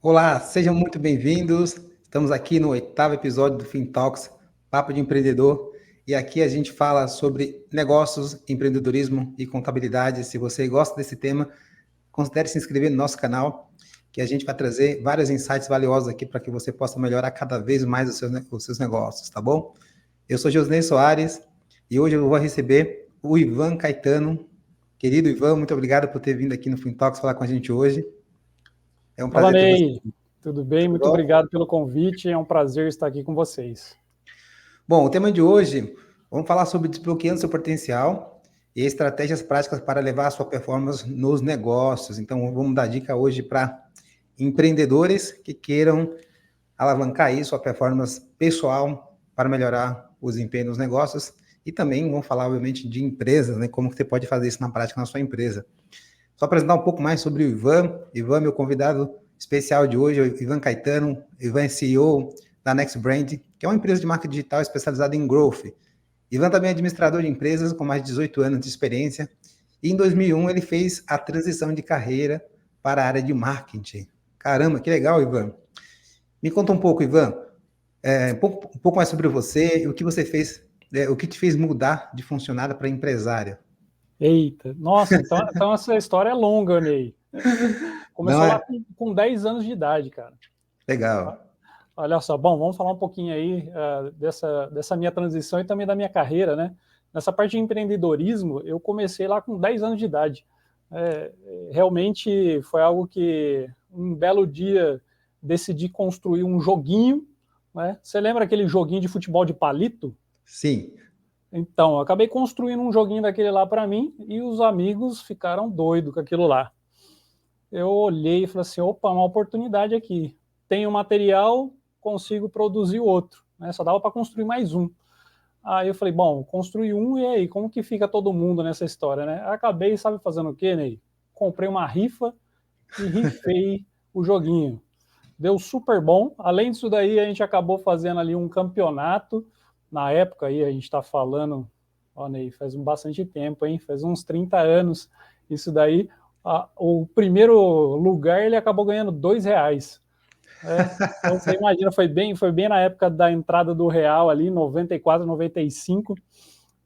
Olá, sejam muito bem-vindos. Estamos aqui no 8º episódio do FinTalks, Papo de Empreendedor. E aqui a gente fala sobre negócios, empreendedorismo e contabilidade. Se você gosta desse tema, considere se inscrever no nosso canal, que a gente vai trazer vários insights valiosos aqui para que você possa melhorar cada vez mais os seus negócios, tá bom? Eu sou Josnei Soares e hoje eu vou receber o Ivan Caetano. Querido Ivan, muito obrigado por ter vindo aqui no FinTalks falar com a gente hoje. É um Fala, prazer ter você Ney. aqui. Tudo bem? Muito obrigado pelo convite. É um prazer estar aqui com vocês. Bom, o tema de hoje, vamos falar sobre desbloqueando seu potencial e estratégias práticas para levar a sua performance nos negócios. Então, vamos dar dica hoje para empreendedores que queiram alavancar aí sua performance pessoal para melhorar o desempenho nos negócios. E também vamos falar, obviamente, de empresas, né? Como que você pode fazer isso na prática na sua empresa. Só apresentar um pouco mais sobre o Ivan. Ivan, meu convidado especial de hoje, é o Ivan Caetano. Ivan é CEO da Next Brand, que é uma empresa de marketing digital especializada em growth. Ivan também é administrador de empresas com mais de 18 anos de experiência. E em 2001 ele fez a transição de carreira para a área de marketing. Caramba, que legal, Ivan. Me conta um pouco, Ivan, um pouco mais sobre você e o que você fez, o que te fez mudar de funcionária para empresária. Eita, nossa, então essa história é longa, Ney. Não Começou lá é? com 10 anos de idade, cara. Legal. Olha só, bom, vamos falar um pouquinho aí dessa minha transição e também da minha carreira, né? Nessa parte de empreendedorismo, eu comecei lá com 10 anos de idade. Realmente foi algo que, um belo dia, decidi construir um joguinho, né? Você lembra aquele joguinho de futebol de palito? Sim. Então, eu acabei construindo um joguinho daquele lá para mim e os amigos ficaram doidos com aquilo lá. Eu olhei e falei assim, opa, uma oportunidade aqui. Tenho material, consigo produzir outro. Né? Só dava para construir mais um. Aí eu falei, bom, construí um e aí, como que fica todo mundo nessa história, né? Acabei, sabe fazendo o quê, Ney? Comprei uma rifa e rifei o joguinho. Deu super bom. Além disso daí, a gente acabou fazendo ali um campeonato. Na época aí, a gente está falando, ó, Ney, faz bastante tempo, hein? Faz uns 30 anos isso daí. O primeiro lugar, ele acabou ganhando R$ 2. Então, você imagina, foi bem na época da entrada do real ali, 94, 95,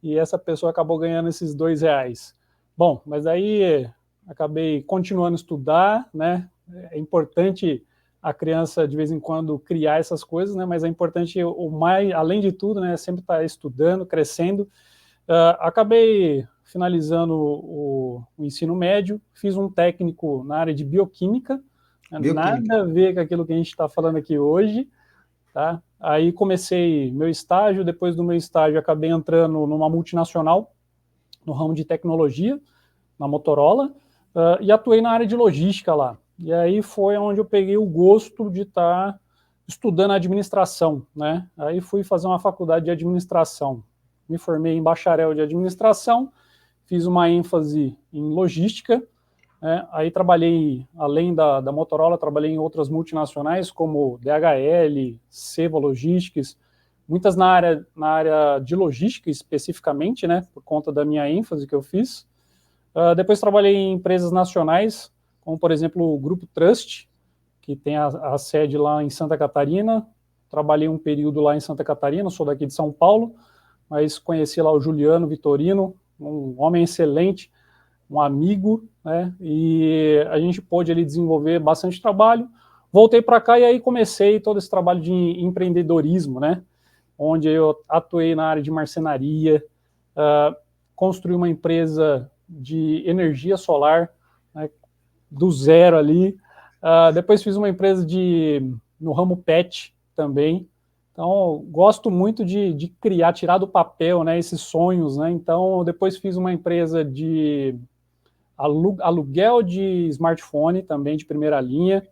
e essa pessoa acabou ganhando esses R$ 2. Bom, mas aí acabei continuando a estudar, né? É importante a criança de vez em quando criar essas coisas, né? Mas é importante o mais, além de tudo, né? Sempre estar estudando, crescendo. Acabei finalizando o ensino médio, fiz um técnico na área de bioquímica, Bioquímica. nada a ver com aquilo que a gente está falando aqui hoje, tá? Aí comecei meu estágio, depois do meu estágio acabei entrando numa multinacional, no ramo de tecnologia, na Motorola, e atuei na área de logística lá. E aí foi onde eu peguei o gosto de estar estudando administração, né? Aí fui fazer uma faculdade de administração. Me formei em bacharel de administração, fiz uma ênfase em logística, né? Aí trabalhei, além da Motorola, trabalhei em outras multinacionais, como DHL, Seva Logistics, muitas na área de logística especificamente, né? Por conta da minha ênfase que eu fiz. Depois trabalhei em empresas nacionais, como, por exemplo, o Grupo Trust, que tem a sede lá em Santa Catarina. Trabalhei um período lá em Santa Catarina, sou daqui de São Paulo, mas conheci lá o Juliano Vitorino, um homem excelente, um amigo, né? E a gente pôde ali desenvolver bastante trabalho. Voltei para cá e aí comecei todo esse trabalho de empreendedorismo, né? Onde eu atuei na área de marcenaria, construí uma empresa de energia solar, né, do zero ali. Depois fiz uma empresa no ramo pet também. Então, gosto muito de criar, tirar do papel, né, esses sonhos, né? Então, depois fiz uma empresa de aluguel de smartphone, também de primeira linha.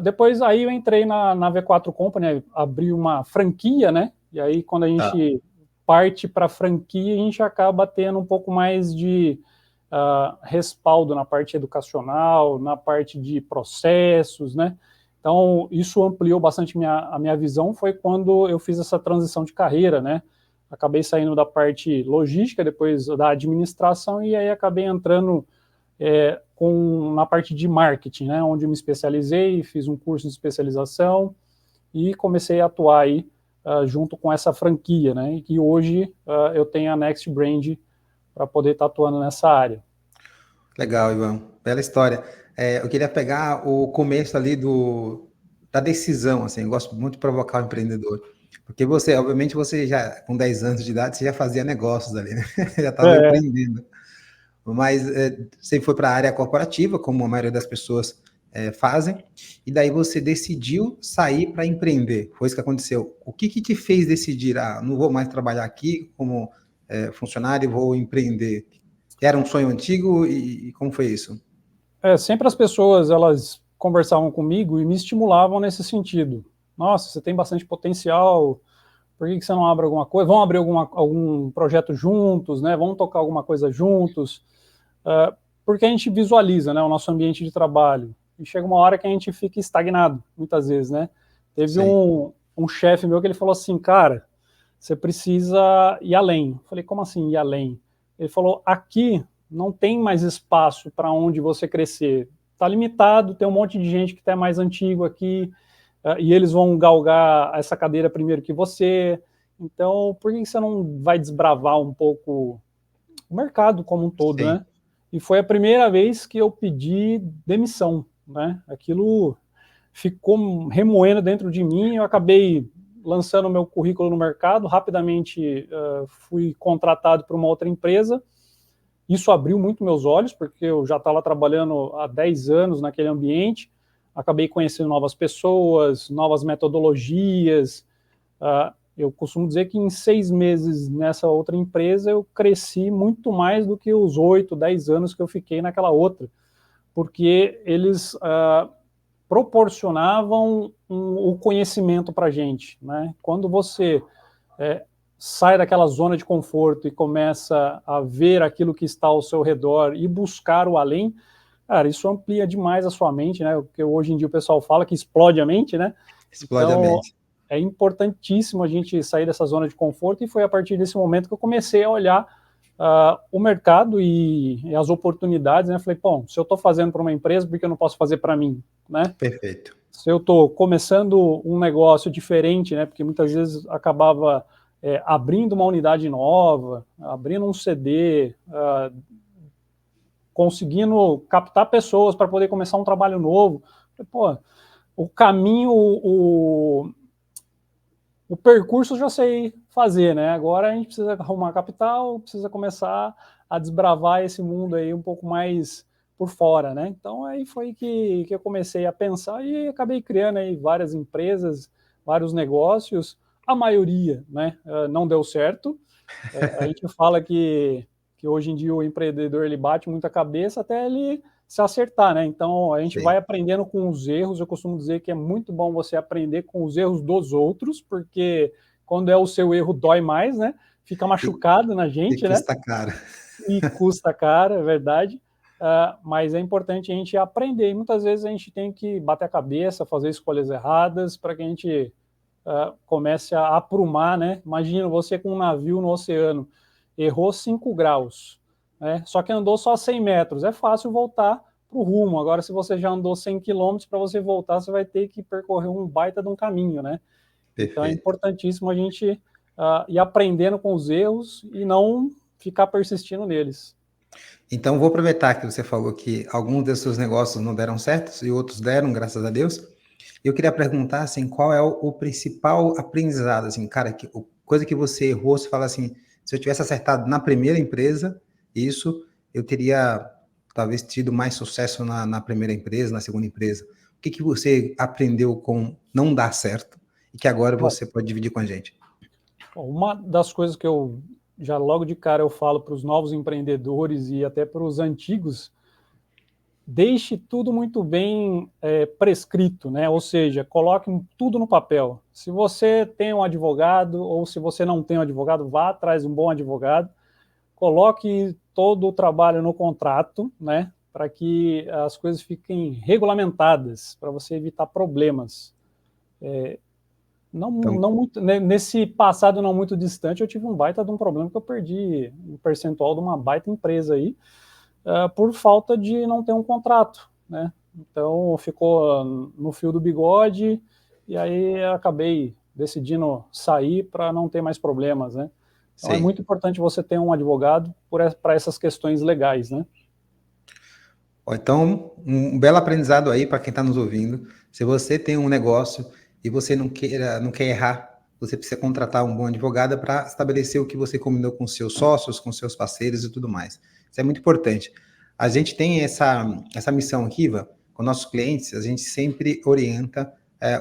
Depois aí eu entrei na V4 Company, abri uma franquia, né? E aí quando a gente parte para franquia, a gente acaba tendo um pouco mais de respaldo na parte educacional, na parte de processos, né? Então, isso ampliou bastante a minha visão, foi quando eu fiz essa transição de carreira, né? Acabei saindo da parte logística, depois da administração, e aí acabei entrando na parte de marketing, né, onde eu me especializei, fiz um curso de especialização e comecei a atuar aí junto com essa franquia, né, e hoje eu tenho a Next Brand para poder estar atuando nessa área. Legal, Ivan. Bela história. Eu queria pegar o começo ali da decisão, assim, eu gosto muito de provocar o empreendedor. Porque você, obviamente, você já, com 10 anos de idade, você já fazia negócios ali, né? Já estava empreendendo. Mas você foi para a área corporativa, como a maioria das pessoas fazem, e daí você decidiu sair para empreender. Foi isso que aconteceu. O que te fez decidir, não vou mais trabalhar aqui como funcionário, vou empreender? Era um sonho antigo e como foi isso? Sempre as pessoas, elas conversavam comigo e me estimulavam nesse sentido. Nossa, você tem bastante potencial, por que você não abre alguma coisa? Vamos abrir algum projeto juntos, né? Vamos tocar alguma coisa juntos? Porque a gente visualiza, né, o nosso ambiente de trabalho. E chega uma hora que a gente fica estagnado, muitas vezes, né? Teve um chefe meu que ele falou assim, cara, você precisa ir além. Eu falei, como assim ir além? Ele falou, aqui não tem mais espaço para onde você crescer. Está limitado, tem um monte de gente que está mais antigo aqui, e eles vão galgar essa cadeira primeiro que você. Então, por que você não vai desbravar um pouco o mercado como um todo, Sim. né? E foi a primeira vez que eu pedi demissão, né? Aquilo ficou remoendo dentro de mim, eu acabei lançando meu currículo no mercado, rapidamente fui contratado por uma outra empresa. Isso abriu muito meus olhos, porque eu já estava trabalhando há 10 anos naquele ambiente, acabei conhecendo novas pessoas, novas metodologias. Eu costumo dizer que em 6 meses nessa outra empresa eu cresci muito mais do que os 8, 10 anos que eu fiquei naquela outra, porque eles proporcionavam o conhecimento para a gente, né? Quando você sai daquela zona de conforto e começa a ver aquilo que está ao seu redor e buscar o além, cara, isso amplia demais a sua mente, né? Porque hoje em dia o pessoal fala que explode a mente, né? Explode a Então, mente. é importantíssimo a gente sair dessa zona de conforto e foi a partir desse momento que eu comecei a olhar o mercado e as oportunidades, né? Falei, bom, se eu estou fazendo para uma empresa, por que eu não posso fazer para mim, né? Perfeito. Se eu estou começando um negócio diferente, né? Porque muitas vezes acabava abrindo uma unidade nova, abrindo um CD, conseguindo captar pessoas para poder começar um trabalho novo. Pô, o caminho, o percurso eu já sei fazer, né? Agora a gente precisa arrumar capital, precisa começar a desbravar esse mundo aí um pouco mais por fora, né? Então aí foi que eu comecei a pensar e acabei criando aí várias empresas, vários negócios, a maioria, né, não deu certo. A gente fala que hoje em dia o empreendedor ele bate muita cabeça até ele se acertar, né? Então a gente Sim. vai aprendendo com os erros. Eu costumo dizer que é muito bom você aprender com os erros dos outros, porque quando é o seu erro dói mais, né? Fica machucado na E gente, né? custa caro. E custa caro, é verdade. Mas é importante a gente aprender. E muitas vezes a gente tem que bater a cabeça, fazer escolhas erradas para que a gente comece a aprumar, né? Imagina você com um navio no oceano, errou 5 graus, né? Só que andou só 100 metros, é fácil voltar para o rumo. Agora, se você já andou 100 quilômetros, para você voltar, você vai ter que percorrer um baita de um caminho, né? Então é Perfeito. importantíssimo a gente ir aprendendo com os erros e não ficar persistindo neles. Então, vou aproveitar que você falou que alguns desses seus negócios não deram certo e outros deram, graças a Deus. Eu queria perguntar, assim, qual é o principal aprendizado, assim, cara, coisa que você errou, você fala assim, se eu tivesse acertado na primeira empresa, isso, eu teria talvez tido mais sucesso na primeira empresa, na segunda empresa. O que você aprendeu com não dar certo e que agora Bom, você pode dividir com a gente? uma das coisas que eu já logo de cara eu falo para os novos empreendedores e até para os antigos, deixe tudo muito bem prescrito, né? Ou seja, coloque tudo no papel. Se você tem um advogado ou se você não tem um advogado, vá atrás de um bom advogado, coloque todo o trabalho no contrato, né? Para que as coisas fiquem regulamentadas, para você evitar problemas. Não, Então, não muito, nesse passado não muito distante, eu tive um baita de um problema que eu perdi um percentual de uma baita empresa aí, por falta de não ter um contrato, né? Então, ficou no fio do bigode, e aí acabei decidindo sair para não ter mais problemas, né? Então, é Sim. muito importante você ter um advogado para essas questões legais, né? Então, um belo aprendizado aí para quem está nos ouvindo. Se você tem um negócio e você não quer errar, você precisa contratar um bom advogado para estabelecer o que você combinou com seus sócios, com seus parceiros e tudo mais. Isso é muito importante. A gente tem essa missão aqui, Iva, com nossos clientes, a gente sempre orienta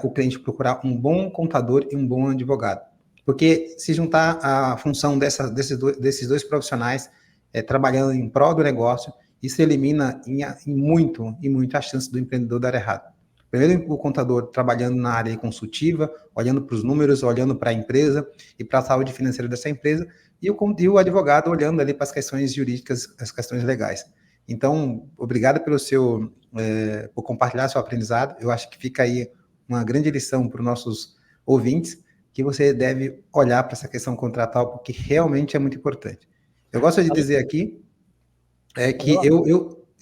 o cliente a procurar um bom contador e um bom advogado. Porque se juntar a função desses dois profissionais trabalhando em prol do negócio, isso elimina em muito a chance do empreendedor dar errado. Primeiro, o contador trabalhando na área consultiva, olhando para os números, olhando para a empresa e para a saúde financeira dessa empresa, e o advogado olhando ali para as questões jurídicas, as questões legais. Então, obrigado por compartilhar seu aprendizado. Eu acho que fica aí uma grande lição para os nossos ouvintes, que você deve olhar para essa questão contratual, porque realmente é muito importante. Eu gosto de dizer aqui que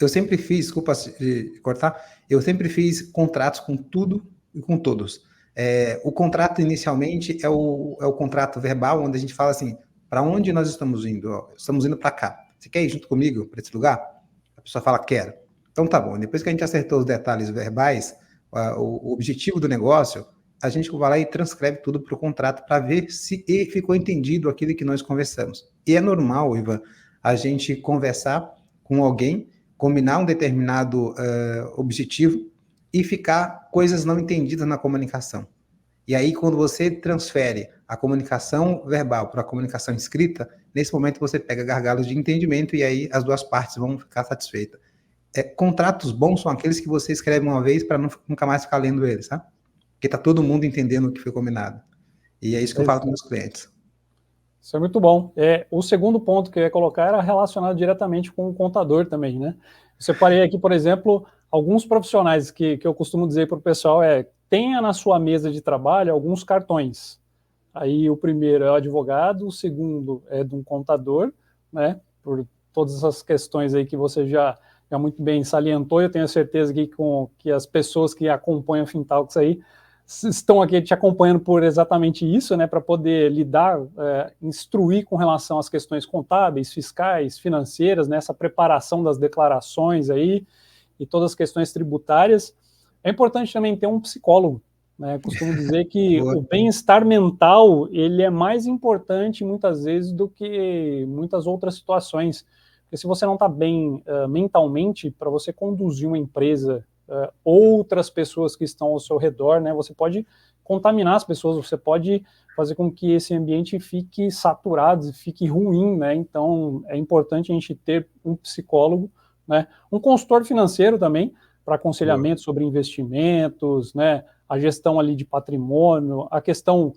eu sempre fiz, desculpa cortar, eu sempre fiz contratos com tudo e com todos. O contrato inicialmente é o contrato verbal, onde a gente fala assim, para onde nós estamos indo? Estamos indo para cá. Você quer ir junto comigo para esse lugar? A pessoa fala, quero. Então tá bom. Depois que a gente acertou os detalhes verbais, o objetivo do negócio, a gente vai lá e transcreve tudo para o contrato para ver se ficou entendido aquilo que nós conversamos. E é normal, Ivan, a gente conversar com alguém, combinar um determinado objetivo e ficar coisas não entendidas na comunicação. E aí, quando você transfere a comunicação verbal para a comunicação escrita, nesse momento você pega gargalos de entendimento e aí as duas partes vão ficar satisfeitas. Contratos bons são aqueles que você escreve uma vez para nunca mais ficar lendo eles, tá? Porque está todo mundo entendendo o que foi combinado. E é isso que eu falo com meus clientes. Isso é muito bom. O segundo ponto que eu ia colocar era relacionado diretamente com o contador também, né? Eu separei aqui, por exemplo, alguns profissionais que eu costumo dizer para o pessoal tenha na sua mesa de trabalho alguns cartões. Aí o primeiro é o advogado, o segundo é de um contador, né? Por todas essas questões aí que você já muito bem salientou, eu tenho certeza que as pessoas que acompanham o Fintalks aí estão aqui te acompanhando por exatamente isso, né, para poder lidar, instruir com relação às questões contábeis, fiscais, financeiras, nessa preparação das declarações aí e todas as questões tributárias. É importante também ter um psicólogo, né? Costumo dizer que o bem-estar mental ele é mais importante muitas vezes do que muitas outras situações. Porque se você não está bem mentalmente, para você conduzir uma empresa, outras pessoas que estão ao seu redor, né, você pode contaminar as pessoas, você pode fazer com que esse ambiente fique saturado, fique ruim, né? Então é importante a gente ter um psicólogo, né? Um consultor financeiro também, para aconselhamento sobre investimentos, né? A gestão ali de patrimônio, a questão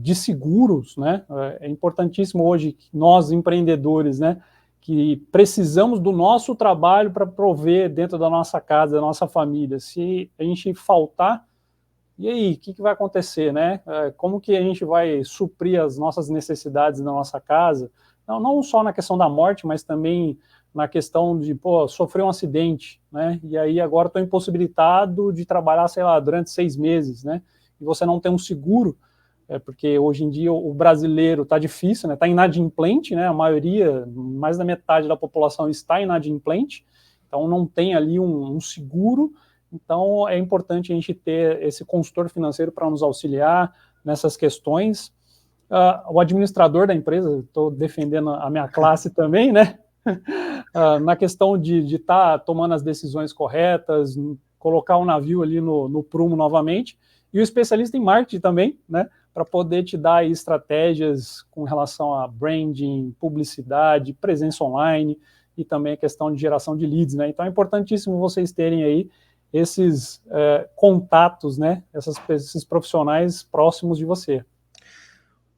de seguros, né? É importantíssimo hoje que nós, empreendedores, né, que precisamos do nosso trabalho para prover dentro da nossa casa, da nossa família. Se a gente faltar, e aí, o que vai acontecer, né? Como que a gente vai suprir as nossas necessidades na nossa casa? Não só na questão da morte, mas também na questão de, sofrer um acidente, né? E aí agora estou impossibilitado de trabalhar, sei lá, durante 6 meses, né? E você não tem um seguro, porque hoje em dia o brasileiro está difícil, né? Está inadimplente, né? A maioria, mais da metade da população está inadimplente, então não tem ali um seguro. Então é importante a gente ter esse consultor financeiro para nos auxiliar nessas questões. O administrador da empresa, estou defendendo a minha classe também, né? Na questão de estar tomando as decisões corretas, colocar o navio ali no prumo novamente, e o especialista em marketing também, né, para poder te dar aí estratégias com relação a branding, publicidade, presença online e também a questão de geração de leads, né? Então é importantíssimo vocês terem aí esses contatos, né, esses profissionais próximos de você.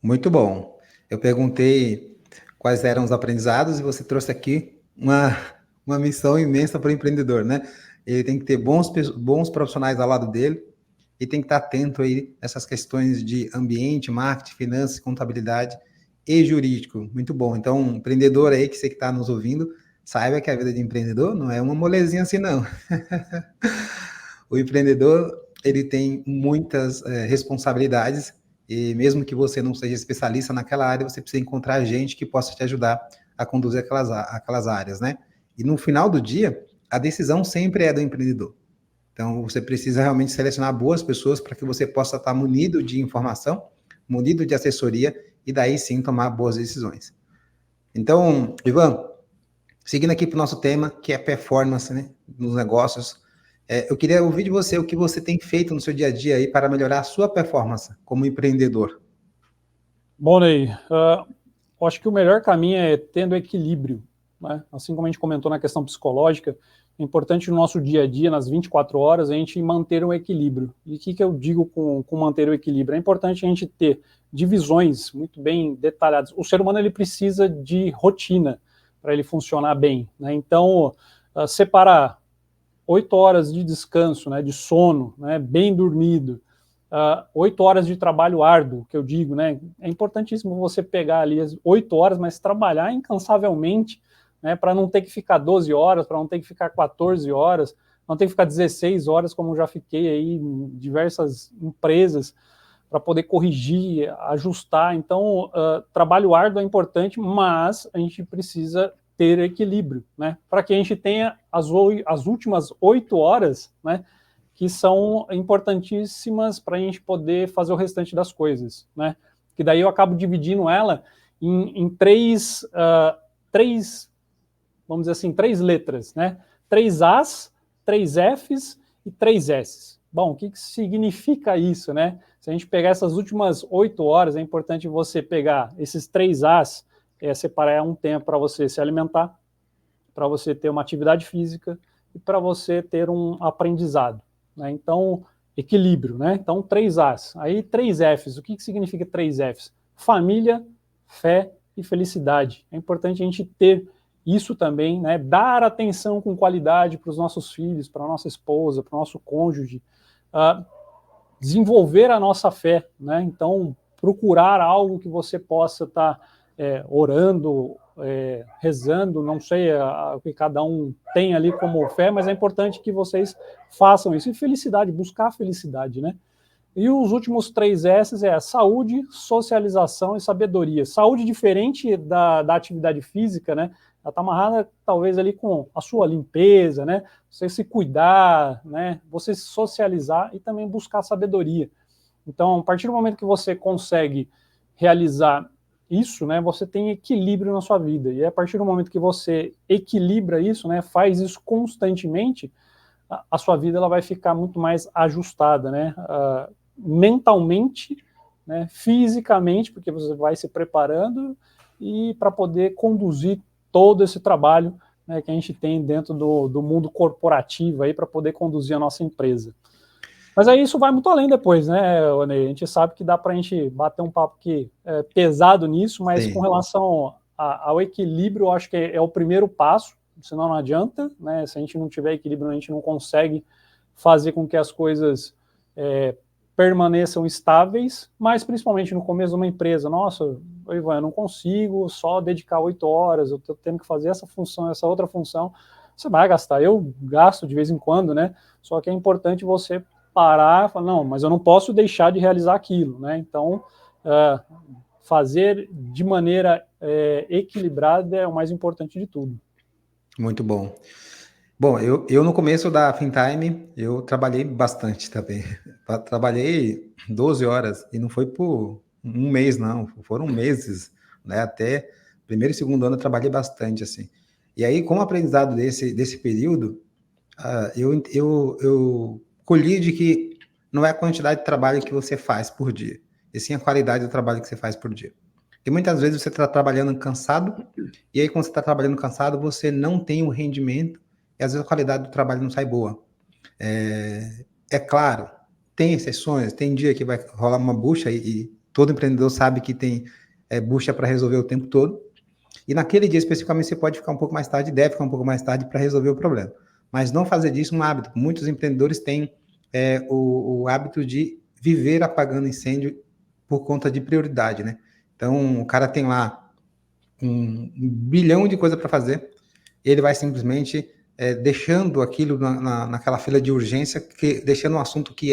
Muito bom. Eu perguntei quais eram os aprendizados e você trouxe aqui uma missão imensa para o empreendedor, né? Ele tem que ter bons profissionais ao lado dele e tem que estar atento aí nessas questões de ambiente, marketing, finanças, contabilidade e jurídico. Muito bom. Então, empreendedor aí que você que está nos ouvindo, saiba que a vida de empreendedor não é uma molezinha assim, não. O empreendedor, ele tem muitas responsabilidades, e mesmo que você não seja especialista naquela área, você precisa encontrar gente que possa te ajudar a conduzir aquelas áreas, né? E no final do dia, a decisão sempre é do empreendedor. Então, você precisa realmente selecionar boas pessoas para que você possa estar munido de informação, munido de assessoria, e daí sim tomar boas decisões. Então, Ivan, seguindo aqui para o nosso tema, que é performance, né, nos negócios, eu queria ouvir de você o que você tem feito no seu dia a dia aí para melhorar a sua performance como empreendedor. Bom, Ney, eu acho que o melhor caminho é tendo equilíbrio, né? Assim como a gente comentou na questão psicológica, é importante no nosso dia a dia, nas 24 horas, a gente manter um equilíbrio. E o que eu digo com manter o equilíbrio? É importante a gente ter divisões muito bem detalhadas. O ser humano ele precisa de rotina para ele funcionar bem, né? Então, separar 8 horas de descanso, né, de sono, né, bem dormido, 8 horas de trabalho árduo, que eu digo, né, é importantíssimo você pegar ali as 8 horas, mas trabalhar incansavelmente, né, para não ter que ficar 12 horas, para não ter que ficar 14 horas, não ter que ficar 16 horas, como já fiquei aí em diversas empresas, para poder corrigir, ajustar. Então, trabalho árduo é importante, mas a gente precisa ter equilíbrio, né? Para que a gente tenha as últimas 8 horas, né? Que são importantíssimas para a gente poder fazer o restante das coisas, né? Que daí eu acabo dividindo ela em três, vamos dizer assim, 3 letras, né? 3 As, 3 Fs e 3 Ss. Bom, o que significa isso, né? Se a gente pegar essas últimas 8 horas, é importante você pegar esses 3 As, separar um tempo para você se alimentar, para você ter uma atividade física e para você ter um aprendizado, né? Então, equilíbrio, né? Então, 3 As. Aí, 3 Fs. O que significa 3 Fs? Família, fé e felicidade. É importante a gente ter isso também, né? Dar atenção com qualidade para os nossos filhos, para a nossa esposa, para o nosso cônjuge, desenvolver a nossa fé, né? Então, procurar algo que você possa estar orando, rezando, não sei o que cada um tem ali como fé, mas é importante que vocês façam isso. E felicidade, buscar a felicidade, né? E os últimos 3 S's é saúde, socialização e sabedoria. Saúde diferente da atividade física, né? Ela está amarrada talvez ali com a sua limpeza, né? Você se cuidar, né? Você se socializar e também buscar sabedoria. Então, a partir do momento que você consegue realizar isso, né, você tem equilíbrio na sua vida. E a partir do momento que você equilibra isso, né, faz isso constantemente, a sua vida ela vai ficar muito mais ajustada, né, mentalmente, né, fisicamente, porque você vai se preparando e para poder conduzir todo esse trabalho, né, que a gente tem dentro do mundo corporativo aí para poder conduzir a nossa empresa. Mas aí isso vai muito além depois, né, Onei? A gente sabe que dá para a gente bater um papo aqui pesado nisso, mas sim, com relação ao equilíbrio, eu acho que é o primeiro passo, senão não adianta, né? Se a gente não tiver equilíbrio, a gente não consegue fazer com que as coisas permaneçam estáveis, mas principalmente no começo de uma empresa. Nossa, Ivan, eu não consigo só dedicar 8 horas, eu estou tendo que fazer essa função, essa outra função. Você vai gastar, eu gasto de vez em quando, né? Só que é importante você parar e falar, não, mas eu não posso deixar de realizar aquilo, né? Então, fazer de maneira equilibrada é o mais importante de tudo. Muito bom. Bom, eu no começo da FinTime, eu trabalhei bastante também. Trabalhei 12 horas e não foi por um mês, não. Foram meses, né? Até primeiro e segundo ano eu trabalhei bastante, assim. E aí, com o aprendizado desse período, eu colhi de que não é a quantidade de trabalho que você faz por dia, e sim a qualidade do trabalho que você faz por dia. E muitas vezes você está trabalhando cansado, e aí quando você está trabalhando cansado, você não tem o rendimento, e às vezes a qualidade do trabalho não sai boa. É claro, tem exceções, tem dia que vai rolar uma bucha, e todo empreendedor sabe que tem bucha para resolver o tempo todo, e naquele dia especificamente você pode ficar um pouco mais tarde, deve ficar um pouco mais tarde para resolver o problema. Mas não fazer disso um hábito. Muitos empreendedores têm o hábito de viver apagando incêndio por conta de prioridade, né? Então, o cara tem lá um bilhão de coisas para fazer ele vai simplesmente deixando aquilo naquela fila de urgência, deixando um assunto que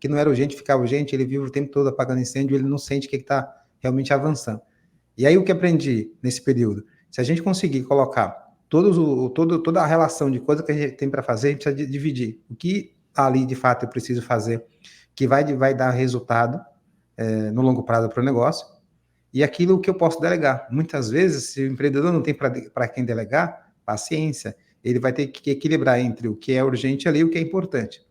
não era urgente, ficar urgente, ele vive o tempo todo apagando incêndio, ele não sente que está realmente avançando. E aí o que aprendi nesse período? Se a gente conseguir colocar toda a relação de coisa que a gente tem para fazer, a gente precisa dividir. O que ali, de fato, eu preciso fazer, que vai dar resultado no longo prazo para o negócio, e aquilo que eu posso delegar. Muitas vezes, se o empreendedor não tem para quem delegar, paciência, ele vai ter que equilibrar entre o que é urgente ali e o que é importante.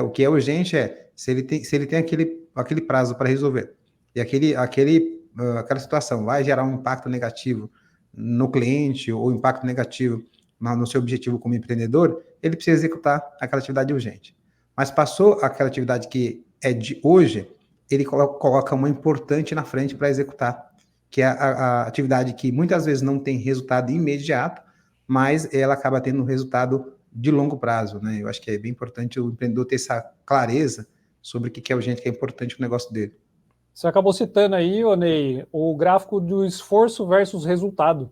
O que é urgente se ele tem aquele prazo para resolver, e aquela situação vai gerar um impacto negativo no cliente ou impacto negativo no seu objetivo como empreendedor, ele precisa executar aquela atividade urgente. Mas passou aquela atividade que é de hoje, ele coloca uma importante na frente para executar, que é a atividade que muitas vezes não tem resultado imediato, mas ela acaba tendo um resultado de longo prazo, né? Eu acho que é bem importante o empreendedor ter essa clareza sobre o que é urgente, que é importante no negócio dele. Você acabou citando aí, Ney, o gráfico do esforço versus resultado,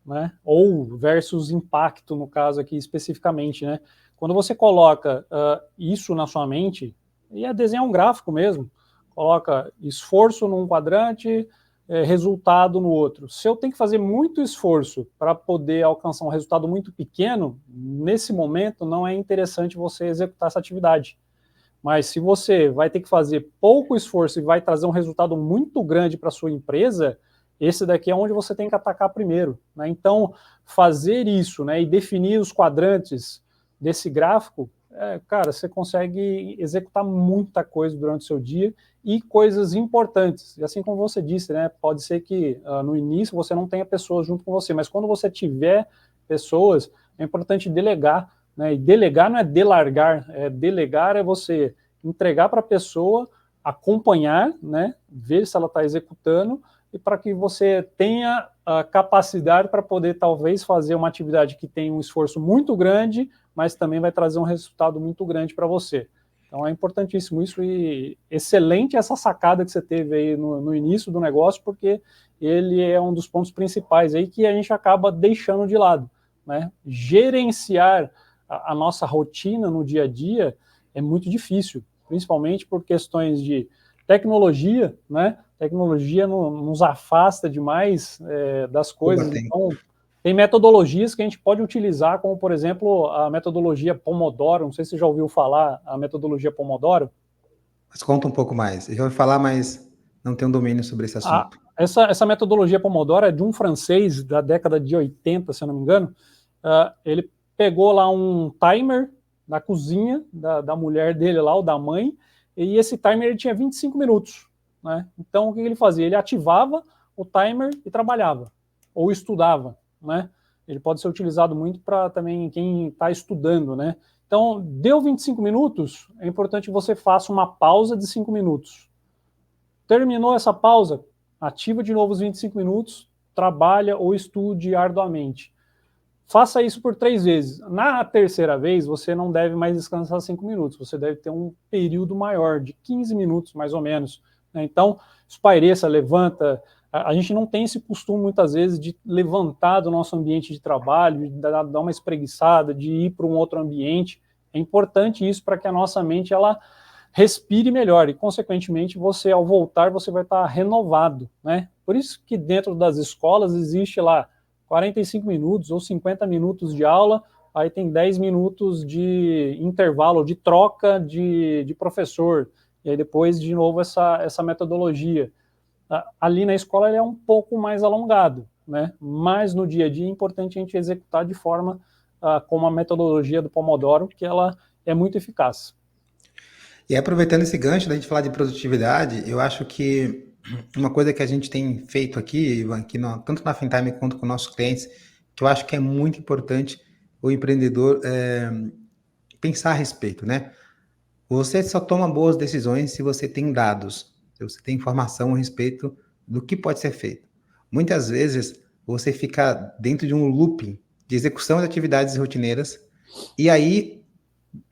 né? Ou versus impacto, no caso aqui especificamente, né? Quando você coloca isso na sua mente, e é desenhar um gráfico mesmo, coloca esforço num quadrante, resultado no outro. Se eu tenho que fazer muito esforço para poder alcançar um resultado muito pequeno, nesse momento não é interessante você executar essa atividade. Mas se você vai ter que fazer pouco esforço e vai trazer um resultado muito grande para a sua empresa, esse daqui é onde você tem que atacar primeiro, né? Então, fazer isso, né, e definir os quadrantes desse gráfico, cara, você consegue executar muita coisa durante o seu dia e coisas importantes. E assim como você disse, né, pode ser que no início você não tenha pessoas junto com você, mas quando você tiver pessoas, é importante delegar, né? E delegar não é delargar, delegar é você entregar para a pessoa, acompanhar, né, ver se ela está executando, e para que você tenha a capacidade para poder talvez fazer uma atividade que tem um esforço muito grande, mas também vai trazer um resultado muito grande para você. Então é importantíssimo isso, e excelente essa sacada que você teve aí no início do negócio, porque ele é um dos pontos principais aí que a gente acaba deixando de lado, né? Gerenciar a nossa rotina no dia a dia é muito difícil, principalmente por questões de tecnologia, né? Tecnologia nos afasta demais das coisas. Então, tem metodologias que a gente pode utilizar, como, por exemplo, a metodologia Pomodoro. Não sei se você já ouviu falar a metodologia Pomodoro. Mas conta um pouco mais. Eu já ouvi falar, mas não tenho domínio sobre esse assunto. Essa metodologia Pomodoro é de um francês da década de 80, se eu não me engano. Ele pegou lá um timer da cozinha da mulher dele lá, ou da mãe, e esse timer ele tinha 25 minutos. Né? Então, o que ele fazia? Ele ativava o timer e trabalhava, ou estudava. Né? Ele pode ser utilizado muito para também quem está estudando. Né? Então, deu 25 minutos, é importante que você faça uma pausa de 5 minutos. Terminou essa pausa, ativa de novo os 25 minutos, trabalha ou estude arduamente. Faça isso por 3 vezes. Na terceira vez, você não deve mais descansar 5 minutos, você deve ter um período maior, de 15 minutos mais ou menos. Então, espaireça, levanta. A gente não tem esse costume, muitas vezes, de levantar do nosso ambiente de trabalho, de dar uma espreguiçada, de ir para um outro ambiente. É importante isso para que a nossa mente ela respire melhor e, consequentemente, você, ao voltar, você vai estar renovado. Né? Por isso que dentro das escolas existe lá 45 minutos ou 50 minutos de aula, aí tem 10 minutos de intervalo, de troca de professor, e aí depois, de novo, essa metodologia. Ali na escola ele é um pouco mais alongado, né? Mas no dia a dia é importante a gente executar de forma como a metodologia do Pomodoro, que ela é muito eficaz. E aproveitando esse gancho da gente falar de produtividade, eu acho que uma coisa que a gente tem feito aqui, Ivan, tanto na FinTime quanto com nossos clientes, que eu acho que é muito importante o empreendedor pensar a respeito, né? Você só toma boas decisões se você tem dados, se você tem informação a respeito do que pode ser feito. Muitas vezes você fica dentro de um looping de execução de atividades rotineiras e aí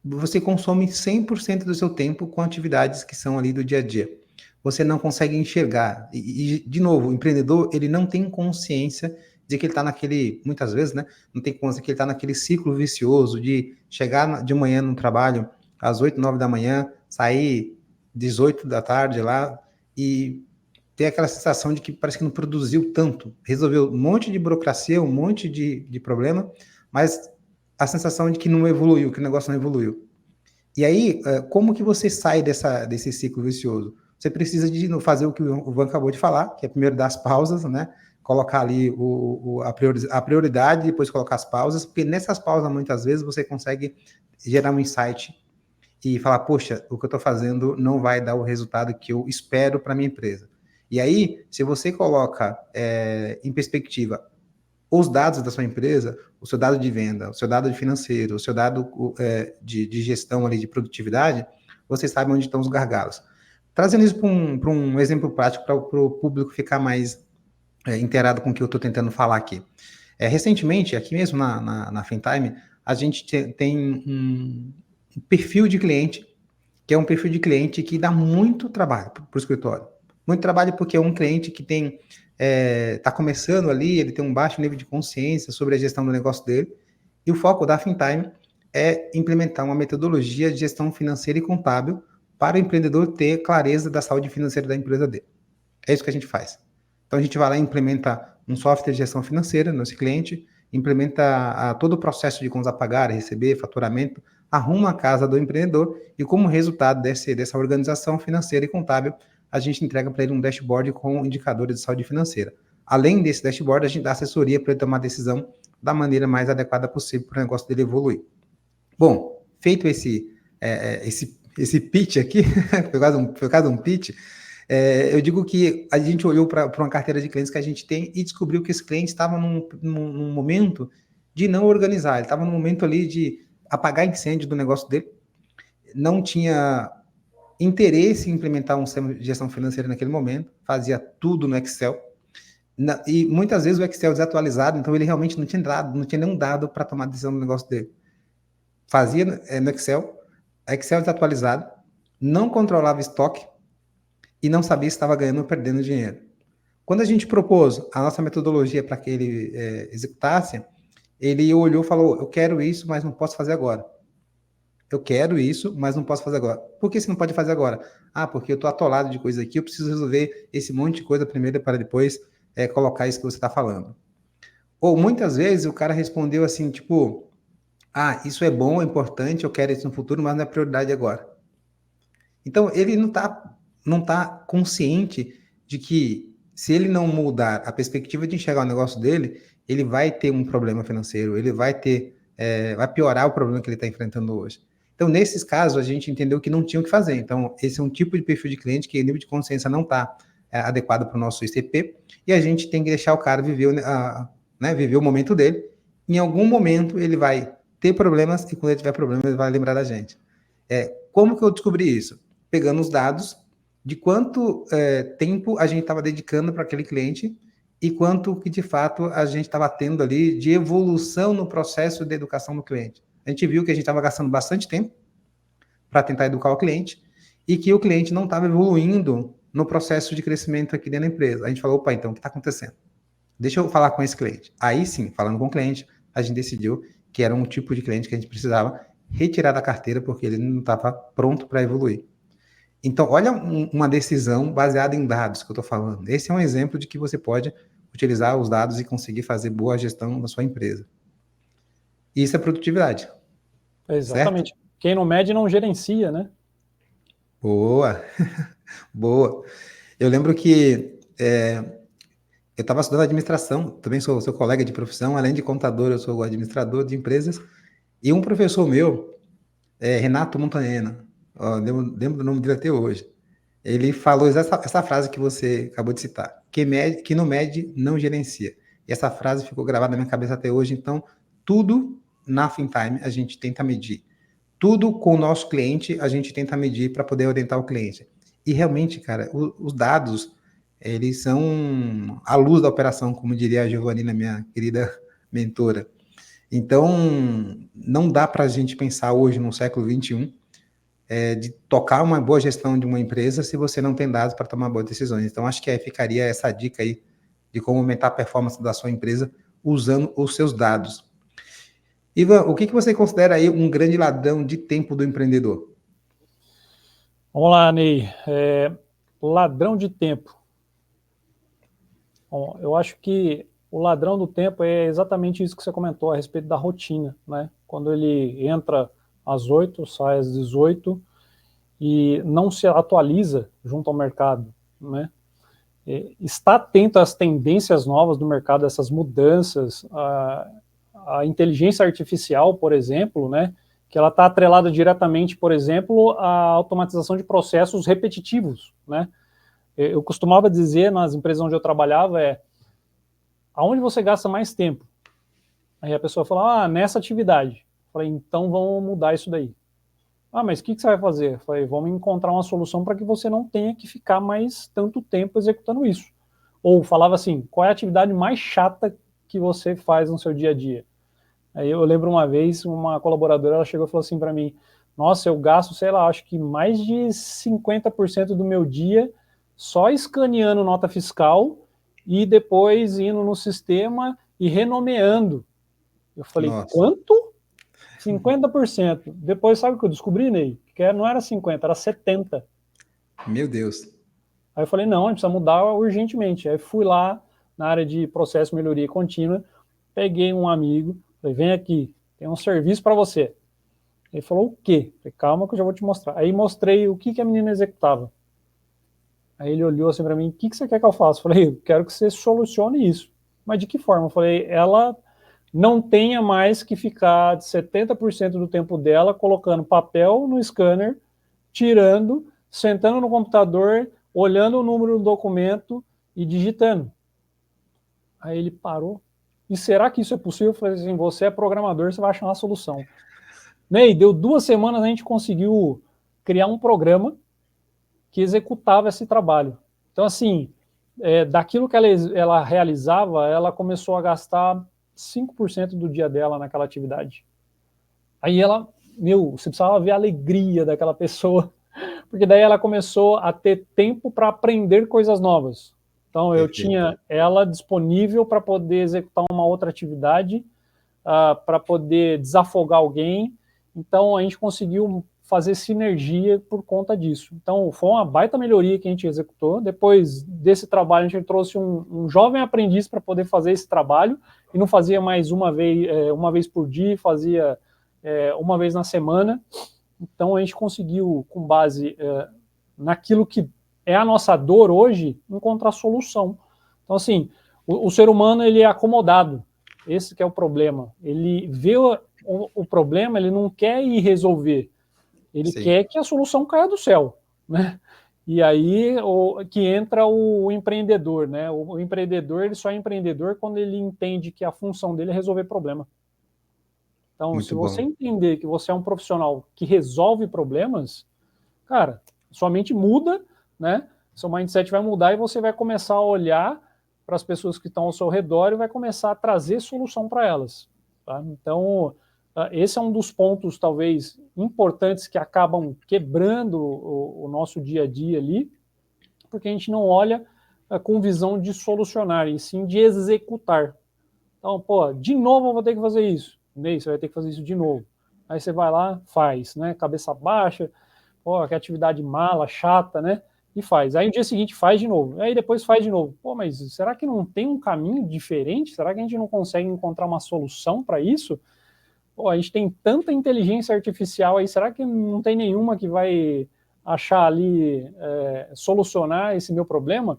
você consome 100% do seu tempo com atividades que são ali do dia a dia. Você não consegue enxergar. E de novo, o empreendedor, ele não tem consciência de que ele está naquele, muitas vezes, né, não tem consciência que ele está naquele ciclo vicioso de chegar de manhã no trabalho às 8, 9 da manhã, sair 18 da tarde lá e ter aquela sensação de que parece que não produziu tanto, resolveu um monte de burocracia, um monte de problema, mas a sensação de que não evoluiu, que o negócio não evoluiu. E aí, como que você sai desse ciclo vicioso? Você precisa de fazer o que o Ivan acabou de falar, que é primeiro dar as pausas, né? Colocar ali a prioridade, depois colocar as pausas, porque nessas pausas, muitas vezes, você consegue gerar um insight e falar, poxa, o que eu estou fazendo não vai dar o resultado que eu espero para a minha empresa. E aí, se você coloca em perspectiva os dados da sua empresa, o seu dado de venda, o seu dado de financeiro, o seu dado de gestão ali, de produtividade, você sabe onde estão os gargalos. Trazendo isso para um exemplo prático, para o público ficar mais inteirado com o que eu estou tentando falar aqui. Recentemente, aqui mesmo na FinTime, a gente tem um perfil de cliente, que é um perfil de cliente que dá muito trabalho para o escritório. Muito trabalho porque é um cliente que tem está começando ali, ele tem um baixo nível de consciência sobre a gestão do negócio dele, e o foco da FinTime é implementar uma metodologia de gestão financeira e contábil para o empreendedor ter clareza da saúde financeira da empresa dele. É isso que a gente faz. Então a gente vai lá e implementa um software de gestão financeira no nosso cliente, implementa todo o processo de contas a pagar, receber, faturamento, arruma a casa do empreendedor e como resultado dessa organização financeira e contábil, a gente entrega para ele um dashboard com indicadores de saúde financeira. Além desse dashboard, a gente dá assessoria para ele tomar a decisão da maneira mais adequada possível para o negócio dele evoluir. Bom, feito esse pitch aqui, foi quase um pitch, eu digo que a gente olhou para uma carteira de clientes que a gente tem e descobriu que esse cliente estava num momento de não organizar, ele estava num momento ali de apagar incêndio do negócio dele, não tinha interesse em implementar um sistema de gestão financeira naquele momento, fazia tudo no Excel, e muitas vezes o Excel desatualizado, então ele realmente não tinha nenhum dado para tomar decisão no negócio dele. Fazia no Excel desatualizado, não controlava estoque e não sabia se estava ganhando ou perdendo dinheiro. Quando a gente propôs a nossa metodologia para que ele executasse, ele olhou e falou, eu quero isso, mas não posso fazer agora. Eu quero isso, mas não posso fazer agora. Por que você não pode fazer agora? Ah, porque eu estou atolado de coisa aqui, eu preciso resolver esse monte de coisa primeiro para depois colocar isso que você está falando. Ou muitas vezes o cara respondeu assim, tipo, ah, isso é bom, é importante, eu quero isso no futuro, mas não é prioridade agora. Então, ele não tá consciente de que se ele não mudar a perspectiva de enxergar o negócio dele, ele vai ter um problema financeiro, ele vai piorar o problema que ele está enfrentando hoje. Então, nesses casos, a gente entendeu que não tinha o que fazer. Então, esse é um tipo de perfil de cliente que o nível de consciência não está adequado para o nosso ICP, e a gente tem que deixar o cara viver o momento dele. Em algum momento, ele vai ter problemas, e quando ele tiver problemas, ele vai lembrar da gente. Como que eu descobri isso? Pegando os dados de quanto tempo a gente estava dedicando para aquele cliente e quanto que, de fato, a gente estava tendo ali de evolução no processo de educação do cliente. A gente viu que a gente estava gastando bastante tempo para tentar educar o cliente e que o cliente não estava evoluindo no processo de crescimento aqui dentro da empresa. A gente falou, opa, então, o que está acontecendo? Deixa eu falar com esse cliente. Aí sim, falando com o cliente, a gente decidiu que era um tipo de cliente que a gente precisava retirar da carteira porque ele não estava pronto para evoluir. Então, olha uma decisão baseada em dados que eu estou falando. Esse é um exemplo de que você pode utilizar os dados e conseguir fazer boa gestão da sua empresa. Isso é produtividade. Exatamente. Certo? Quem não mede não gerencia, né? Boa, boa. Eu lembro que eu estava estudando administração, também sou seu colega de profissão, além de contador, eu sou administrador de empresas, e um professor meu, Renato Montanhena, lembro do nome dele até hoje, ele falou essa frase que você acabou de citar, que não mede, não gerencia. E essa frase ficou gravada na minha cabeça até hoje, então tudo na FinTime a gente tenta medir. Tudo com o nosso cliente a gente tenta medir para poder orientar o cliente. E realmente, cara, os dados, eles são a luz da operação, como diria a Giovanina, minha querida mentora. Então, não dá para a gente pensar hoje, no século XXI, de tocar uma boa gestão de uma empresa se você não tem dados para tomar boas decisões. Então, acho que ficaria essa dica aí de como aumentar a performance da sua empresa usando os seus dados. Ivan, o que você considera aí um grande ladrão de tempo do empreendedor? Vamos lá, Ney. Ladrão de tempo. Bom, eu acho que o ladrão do tempo é exatamente isso que você comentou a respeito da rotina, né? Quando ele entra às 8, sai às 18 e não se atualiza junto ao mercado, né? Está atento às tendências novas do mercado, essas mudanças, a inteligência artificial, por exemplo, né? Que ela está atrelada diretamente, por exemplo, à automatização de processos repetitivos, né? Eu costumava dizer nas empresas onde eu trabalhava aonde você gasta mais tempo? Aí a pessoa fala, nessa atividade. Eu falei, então vamos mudar isso daí. Mas o que você vai fazer? Eu falei, vamos encontrar uma solução para que você não tenha que ficar mais tanto tempo executando isso. Ou falava assim, qual é a atividade mais chata que você faz no seu dia a dia? Aí eu lembro uma vez, uma colaboradora, ela chegou e falou assim para mim, nossa, eu gasto, sei lá, acho que mais de 50% do meu dia só escaneando nota fiscal e depois indo no sistema e renomeando. Eu falei, Nossa. quanto? 50%. Depois, sabe o que eu descobri, Ney? Que não era 50, era 70. Meu Deus. Aí eu falei, não, a gente precisa mudar urgentemente. Aí fui lá na área de processo de melhoria contínua, peguei um amigo, falei, vem aqui, tem um serviço para você. Ele falou, o quê? Falei, calma que eu já vou te mostrar. Aí mostrei o que a menina executava. Aí ele olhou assim para mim, o que você quer que eu faça? Eu falei, eu quero que você solucione isso. Mas de que forma? Eu falei, ela não tenha mais que ficar de 70% do tempo dela colocando papel no scanner, tirando, sentando no computador, olhando o número do documento e digitando. Aí ele parou. E será que isso é possível? Eu falei assim, você é programador, você vai achar uma solução. Ney, deu 2 semanas, a gente conseguiu criar um programa que executava esse trabalho. Então, assim, daquilo que ela realizava, ela começou a gastar 5% do dia dela naquela atividade. Aí ela, você precisava ver a alegria daquela pessoa, porque daí ela começou a ter tempo para aprender coisas novas. Então, eu tinha ela disponível para poder executar uma outra atividade, para poder desafogar alguém. Então, a gente conseguiu fazer sinergia por conta disso. Então, foi uma baita melhoria que a gente executou. Depois desse trabalho, a gente trouxe um jovem aprendiz para poder fazer esse trabalho, e não fazia mais uma vez por dia, fazia uma vez na semana. Então, a gente conseguiu, com base naquilo que é a nossa dor hoje, encontrar solução. Então, assim, o ser humano ele é acomodado. Esse que é o problema. Ele vê o problema, ele não quer ir resolver. Ele quer que a solução caia do céu, né? E aí que entra o empreendedor, né? O empreendedor, ele só é empreendedor quando ele entende que a função dele é resolver problema. Então, Muito se você bom. entender que você é um profissional que resolve problemas, cara, sua mente muda, né? Seu mindset vai mudar e você vai começar a olhar para as pessoas que estão ao seu redor e vai começar a trazer solução para elas. Tá? Então, esse é um dos pontos, talvez, importantes que acabam quebrando o nosso dia a dia ali, porque a gente não olha com visão de solucionar, e sim de executar. Então, de novo eu vou ter que fazer isso. Ney, você vai ter que fazer isso de novo. Aí você vai lá, faz, né? Cabeça baixa, que atividade mala, chata, né? E faz. Aí no dia seguinte faz de novo. Aí depois faz de novo. Mas será que não tem um caminho diferente? Será que a gente não consegue encontrar uma solução para isso? A gente tem tanta inteligência artificial aí, será que não tem nenhuma que vai achar ali, solucionar esse meu problema?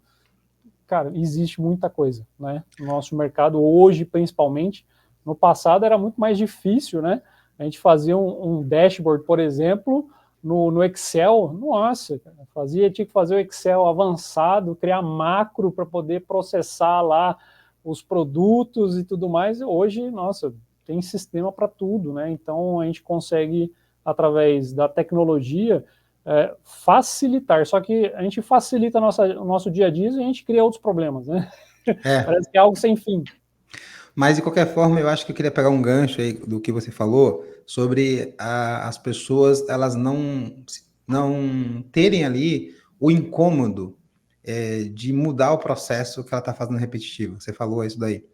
Cara, existe muita coisa, né? No nosso mercado, hoje principalmente. No passado era muito mais difícil, né? A gente fazia um dashboard, por exemplo, no Excel, nossa, tinha que fazer o Excel avançado, criar macro para poder processar lá os produtos e tudo mais. Hoje, nossa, tem sistema para tudo, né? Então a gente consegue, através da tecnologia, facilitar. Só que a gente facilita o nosso dia a dia e a gente cria outros problemas, né? Parece que é algo sem fim. Mas, de qualquer forma, eu acho que eu queria pegar um gancho aí do que você falou sobre as pessoas, elas não terem ali o incômodo de mudar o processo que ela está fazendo repetitivo. Você falou isso daí.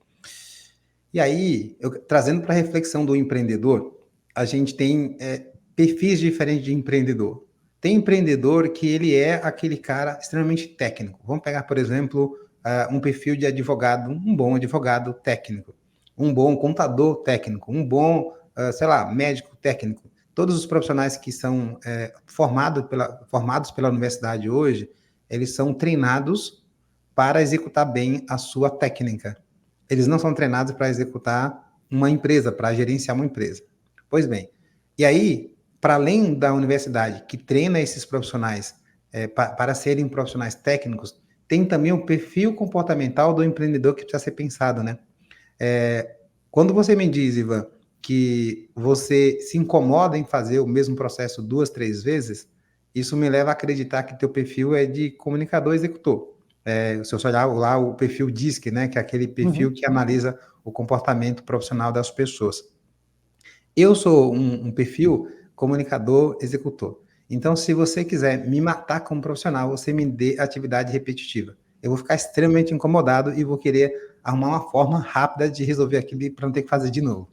E aí, trazendo para a reflexão do empreendedor, a gente tem perfis diferentes de empreendedor. Tem empreendedor que ele é aquele cara extremamente técnico. Vamos pegar, por exemplo, um perfil de advogado, um bom advogado técnico, um bom contador técnico, um bom, médico técnico. Todos os profissionais que são formados pela universidade hoje, eles são treinados para executar bem a sua técnica. Eles não são treinados para executar uma empresa, para gerenciar uma empresa. Pois bem, e aí, para além da universidade que treina esses profissionais para serem profissionais técnicos, tem também o perfil comportamental do empreendedor que precisa ser pensado, né? Quando você me diz, Ivan, que você se incomoda em fazer o mesmo processo 2, 3 vezes, isso me leva a acreditar que teu perfil é de comunicador executor. Se você olhar lá o perfil DISC, né, que é aquele perfil que analisa o comportamento profissional das pessoas. Eu sou um perfil comunicador executor. Então, se você quiser me matar como profissional, você me dê atividade repetitiva. Eu vou ficar extremamente incomodado e vou querer arrumar uma forma rápida de resolver aquilo para não ter que fazer de novo.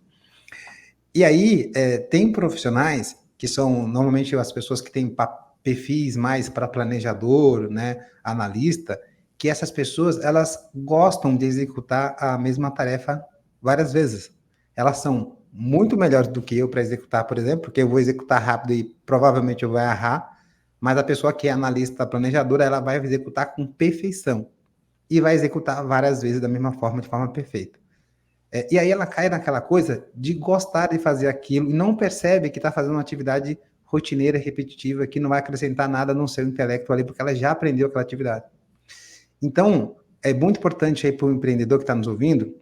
E aí, tem profissionais que são normalmente as pessoas que têm perfis mais para planejador, né, analista, que essas pessoas, elas gostam de executar a mesma tarefa várias vezes. Elas são muito melhores do que eu para executar, por exemplo, porque eu vou executar rápido e provavelmente eu vou errar, mas a pessoa que é analista planejadora, ela vai executar com perfeição e vai executar várias vezes da mesma forma, de forma perfeita. E aí ela cai naquela coisa de gostar de fazer aquilo e não percebe que está fazendo uma atividade rotineira, repetitiva, que não vai acrescentar nada no seu intelecto ali, porque ela já aprendeu aquela atividade. Então, é muito importante aí para o empreendedor que está nos ouvindo,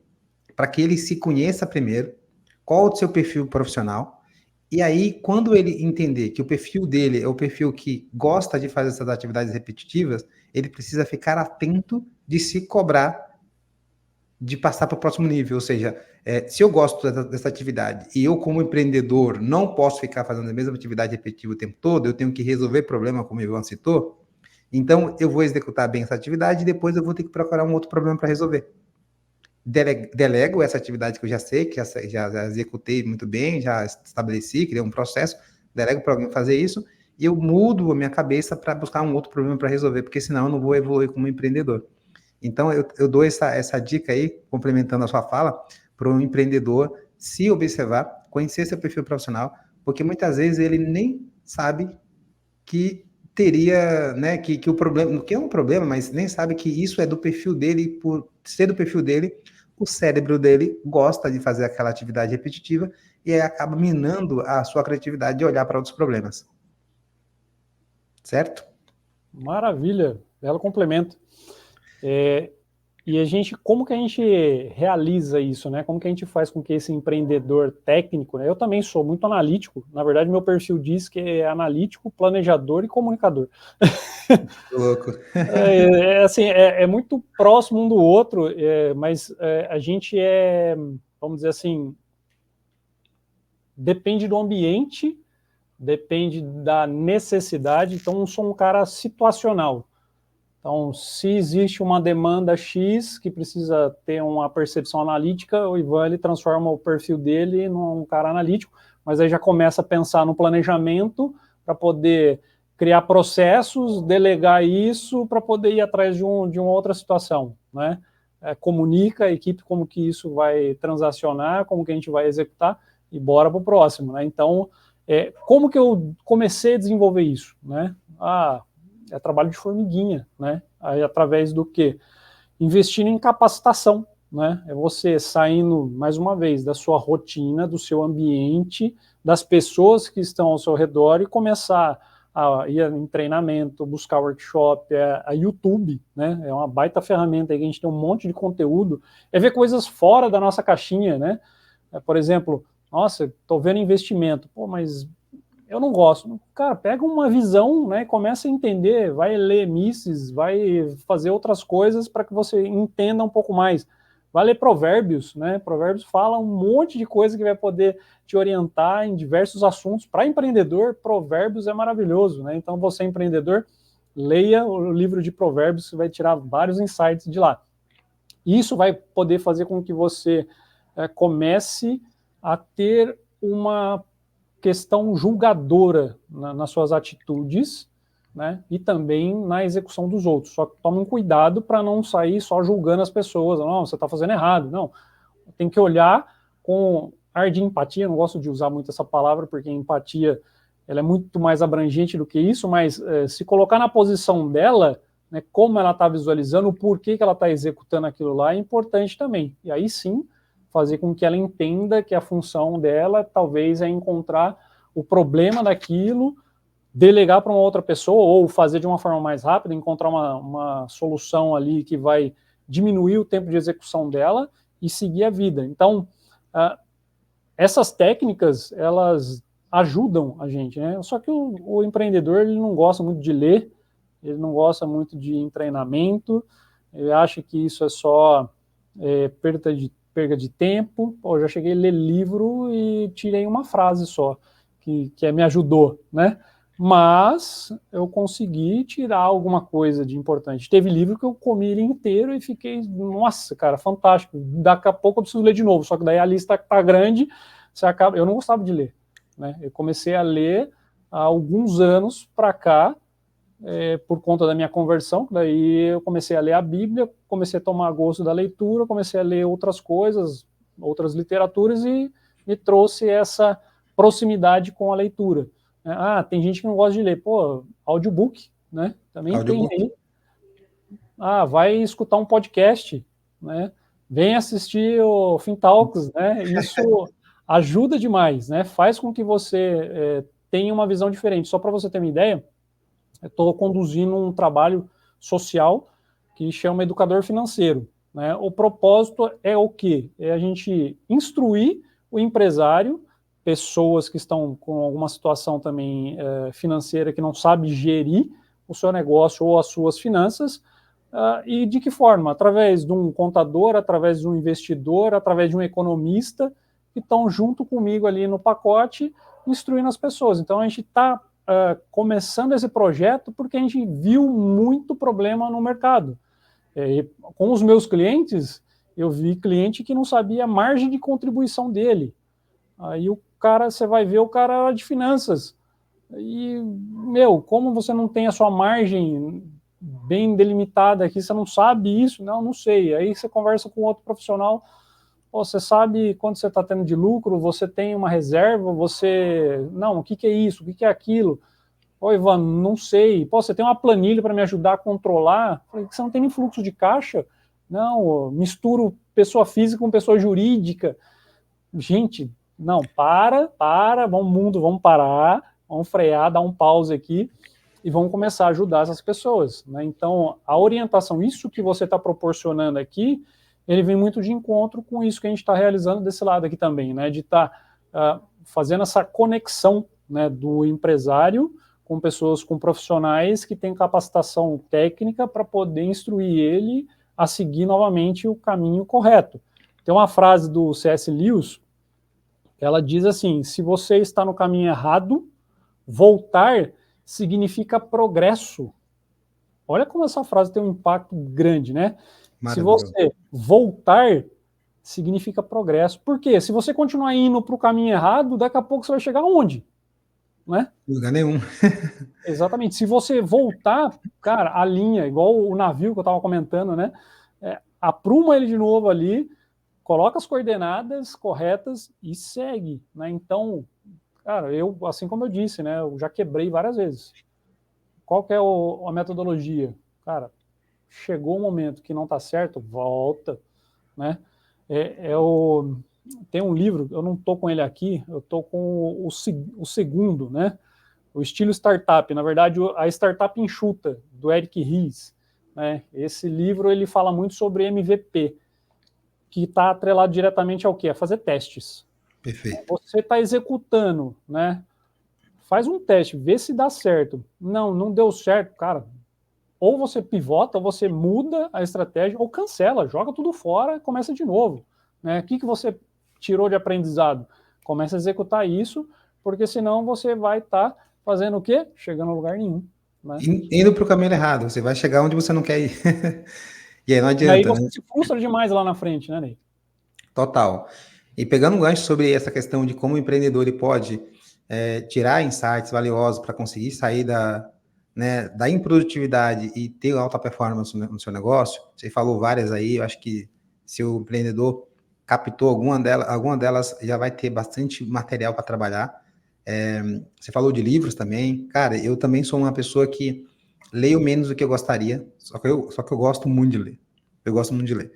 para que ele se conheça primeiro, qual o seu perfil profissional, e aí, quando ele entender que o perfil dele é o perfil que gosta de fazer essas atividades repetitivas, ele precisa ficar atento de se cobrar de passar para o próximo nível, ou seja, se eu gosto dessa atividade e eu, como empreendedor, não posso ficar fazendo a mesma atividade repetitiva o tempo todo, eu tenho que resolver problema, como o Ivan citou, então eu vou executar bem essa atividade e depois eu vou ter que procurar um outro problema para resolver. Delego essa atividade que eu já sei, que já executei muito bem, já estabeleci, criei um processo, delego para alguém fazer isso e eu mudo a minha cabeça para buscar um outro problema para resolver, porque senão eu não vou evoluir como empreendedor. Então, eu dou essa dica aí, complementando a sua fala, para o empreendedor se observar, conhecer seu perfil profissional, porque muitas vezes ele nem sabe que teria, né, que o problema, que é um problema, mas nem sabe que isso é do perfil dele, por ser do perfil dele, o cérebro dele gosta de fazer aquela atividade repetitiva e aí acaba minando a sua criatividade de olhar para outros problemas. Certo? Maravilha, belo complemento. E como que a gente realiza isso, né? Como que a gente faz com que esse empreendedor técnico, né? Eu também sou muito analítico, na verdade meu perfil diz que é analítico, planejador e comunicador. Louco. É muito próximo um do outro, mas a gente vamos dizer assim, depende do ambiente, depende da necessidade, então eu sou um cara situacional. Então, se existe uma demanda X que precisa ter uma percepção analítica, o Ivan ele transforma o perfil dele num cara analítico, mas aí já começa a pensar no planejamento para poder criar processos, delegar isso para poder ir atrás de uma outra situação, né? Comunica a equipe como que isso vai transacionar, como que a gente vai executar e bora para o próximo, né? Então, como que eu comecei a desenvolver isso, né? É trabalho de formiguinha, né? Aí, através do quê? Investindo em capacitação, né? É você saindo, mais uma vez, da sua rotina, do seu ambiente, das pessoas que estão ao seu redor e começar a ir em treinamento, buscar workshop, a YouTube, né? É uma baita ferramenta aí que a gente tem um monte de conteúdo, ver coisas fora da nossa caixinha, né? Por exemplo, nossa, estou vendo investimento, pô, mas eu não gosto. Cara, pega uma visão, né, começa a entender, vai ler Mises, vai fazer outras coisas para que você entenda um pouco mais. Vai ler Provérbios, né? Provérbios fala um monte de coisa que vai poder te orientar em diversos assuntos. Para empreendedor, Provérbios é maravilhoso, né? Então, você empreendedor, leia o livro de Provérbios, você vai tirar vários insights de lá. Isso vai poder fazer com que você comece a ter uma questão julgadora nas suas atitudes, né, e também na execução dos outros. Só que tomem cuidado para não sair só julgando as pessoas. Não, você está fazendo errado. Não, tem que olhar com ar de empatia. Eu não gosto de usar muito essa palavra, porque a empatia ela é muito mais abrangente do que isso, mas se colocar na posição dela, né, como ela está visualizando, o porquê que ela está executando aquilo lá, é importante também. E aí sim, fazer com que ela entenda que a função dela talvez é encontrar o problema daquilo, delegar para uma outra pessoa, ou fazer de uma forma mais rápida, encontrar uma solução ali que vai diminuir o tempo de execução dela e seguir a vida. Então, essas técnicas, elas ajudam a gente, né? Só que o empreendedor, ele não gosta muito de ler, ele não gosta muito de treinamento, ele acha que isso é só perda de tempo. Pô, eu já cheguei a ler livro e tirei uma frase só, que me ajudou, né? Mas eu consegui tirar alguma coisa de importante. Teve livro que eu comi ele inteiro e fiquei, nossa, cara, fantástico. Daqui a pouco eu preciso ler de novo, só que daí a lista tá grande, você acaba... Eu não gostava de ler, né? Eu comecei a ler há alguns anos para cá, por conta da minha conversão, daí eu comecei a ler a Bíblia, comecei a tomar gosto da leitura, comecei a ler outras coisas, outras literaturas, e me trouxe essa proximidade com a leitura. Tem gente que não gosta de ler. Pô, audiobook, né? Também audiobook. Tem aí. Vai escutar um podcast, né? Vem assistir o Fintalks, né? Isso ajuda demais, né? Faz com que você tenha uma visão diferente. Só para você ter uma ideia, eu estou conduzindo um trabalho social que chama Educador Financeiro, né? O propósito é o quê? É a gente instruir o empresário, pessoas que estão com alguma situação também financeira, que não sabe gerir o seu negócio ou as suas finanças, e de que forma? Através de um contador, através de um investidor, através de um economista, que estão junto comigo ali no pacote, instruindo as pessoas. Então, a gente está começando esse projeto porque a gente viu muito problema no mercado. Com os meus clientes, eu vi cliente que não sabia a margem de contribuição dele. Aí o cara, você vai ver, o cara era de finanças. E, como você não tem a sua margem bem delimitada aqui, você não sabe isso? Não sei. Aí você conversa com outro profissional, você sabe quanto você está tendo de lucro, você tem uma reserva, Não, o que é isso? O que é aquilo? Ivan, não sei. Você tem uma planilha para me ajudar a controlar? Falei, você não tem nem fluxo de caixa? Não, misturo pessoa física com pessoa jurídica. Gente, não, vamos parar, vamos frear, dar um pause aqui e vamos começar a ajudar essas pessoas, né? Então, a orientação, isso que você está proporcionando aqui, ele vem muito de encontro com isso que a gente está realizando desse lado aqui também, né? De estar fazendo essa conexão, né, do empresário com pessoas, com profissionais que têm capacitação técnica para poder instruir ele a seguir novamente o caminho correto. Tem uma frase do C.S. Lewis, ela diz assim: se você está no caminho errado, voltar significa progresso. Olha como essa frase tem um impacto grande, né? Se você voltar, significa progresso. Por quê? Se você continuar indo para o caminho errado, daqui a pouco você vai chegar aonde? Né? Lugar nenhum. Exatamente. Se você voltar, cara, a linha, igual o navio que eu estava comentando, né? Apruma ele de novo ali, coloca as coordenadas corretas e segue, né? Então, cara, assim como eu disse, né? Eu já quebrei várias vezes. Qual que é a metodologia? Cara, chegou o momento que não está certo, volta, né? Tem um livro, eu não estou com ele aqui, eu estou com o segundo, né? O estilo startup, na verdade, a startup enxuta, do Eric Ries, né? Esse livro, ele fala muito sobre MVP, que está atrelado diretamente ao quê? A fazer testes. Perfeito. Você está executando, né? Faz um teste, vê se dá certo. Não deu certo, cara. Ou você pivota, ou você muda a estratégia, ou cancela, joga tudo fora e começa de novo, né? O que você tirou de aprendizado? Começa a executar isso, porque senão você vai estar fazendo o quê? Chegando a lugar nenhum, né? Indo para o caminho errado, você vai chegar onde você não quer ir. E aí não E aí adianta, né? você se frustra demais lá na frente, né, Ney? Total. E pegando um gancho sobre essa questão de como o empreendedor ele pode tirar insights valiosos para conseguir sair né, da improdutividade e ter alta performance no seu negócio, você falou várias aí, eu acho que se o empreendedor captou alguma delas já vai ter bastante material para trabalhar. Você falou de livros também. Cara, eu também sou uma pessoa que leio menos do que eu gostaria, só que eu gosto muito de ler. Eu gosto muito de ler.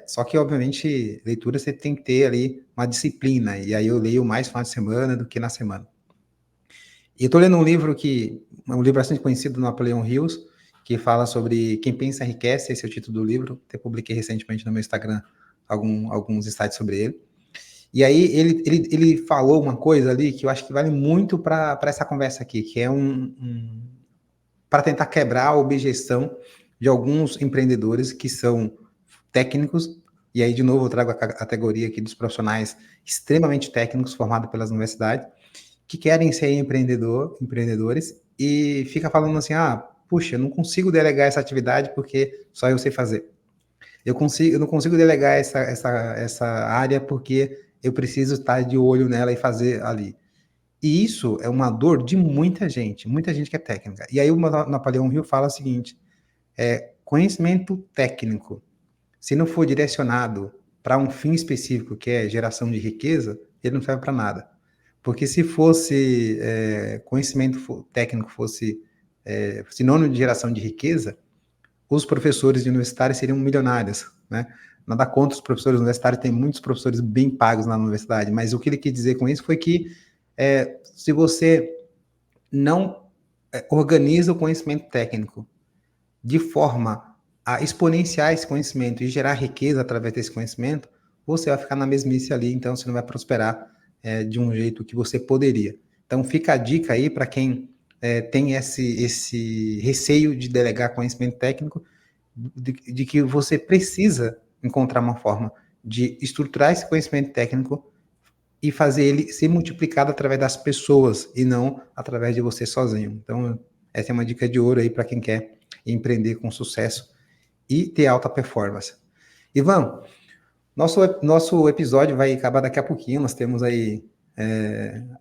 Só que, obviamente, leitura você tem que ter ali uma disciplina, e aí eu leio mais no final de semana do que na semana. E eu estou lendo um livro bastante conhecido do Napoleon Hills, que fala sobre quem pensa enriquece, esse é o título do livro, até publiquei recentemente no meu Instagram alguns insights sobre ele. E aí ele falou uma coisa ali que eu acho que vale muito para essa conversa aqui, que é para tentar quebrar a objeção de alguns empreendedores que são técnicos, e aí de novo eu trago a categoria aqui dos profissionais extremamente técnicos formados pelas universidades, que querem ser empreendedores e fica falando assim, puxa, eu não consigo delegar essa atividade porque só eu sei fazer. Eu não consigo delegar essa área porque eu preciso estar de olho nela e fazer ali. E isso é uma dor de muita gente que é técnica. E aí o Napoleão Hill fala o seguinte, conhecimento técnico, se não for direcionado para um fim específico, que é geração de riqueza, ele não serve para nada. Porque se fosse conhecimento técnico fosse sinônimo de geração de riqueza, os professores universitários seriam milionários, né? Nada contra os professores universitários, tem muitos professores bem pagos na universidade, mas o que ele quis dizer com isso foi que se você não organiza o conhecimento técnico de forma a exponenciar esse conhecimento e gerar riqueza através desse conhecimento, você vai ficar na mesmice ali, então você não vai prosperar de um jeito que você poderia. Então fica a dica aí para quem tem esse receio de delegar conhecimento técnico, de que você precisa encontrar uma forma de estruturar esse conhecimento técnico e fazer ele ser multiplicado através das pessoas e não através de você sozinho. Então, essa é uma dica de ouro aí para quem quer empreender com sucesso e ter alta performance. Ivan, nosso episódio vai acabar daqui a pouquinho, nós temos aí,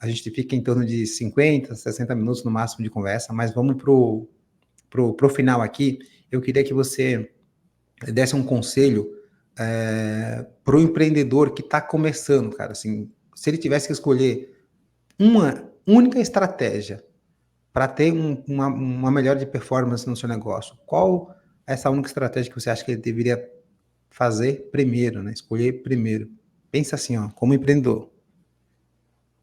a gente fica em torno de 50, 60 minutos no máximo de conversa, mas vamos pro final aqui. Eu queria que você desse um conselho para o empreendedor que está começando, cara, assim, se ele tivesse que escolher uma única estratégia para ter uma melhor de performance no seu negócio, qual é essa única estratégia que você acha que ele deveria fazer primeiro, né? Escolher primeiro. Pensa assim, ó, como empreendedor.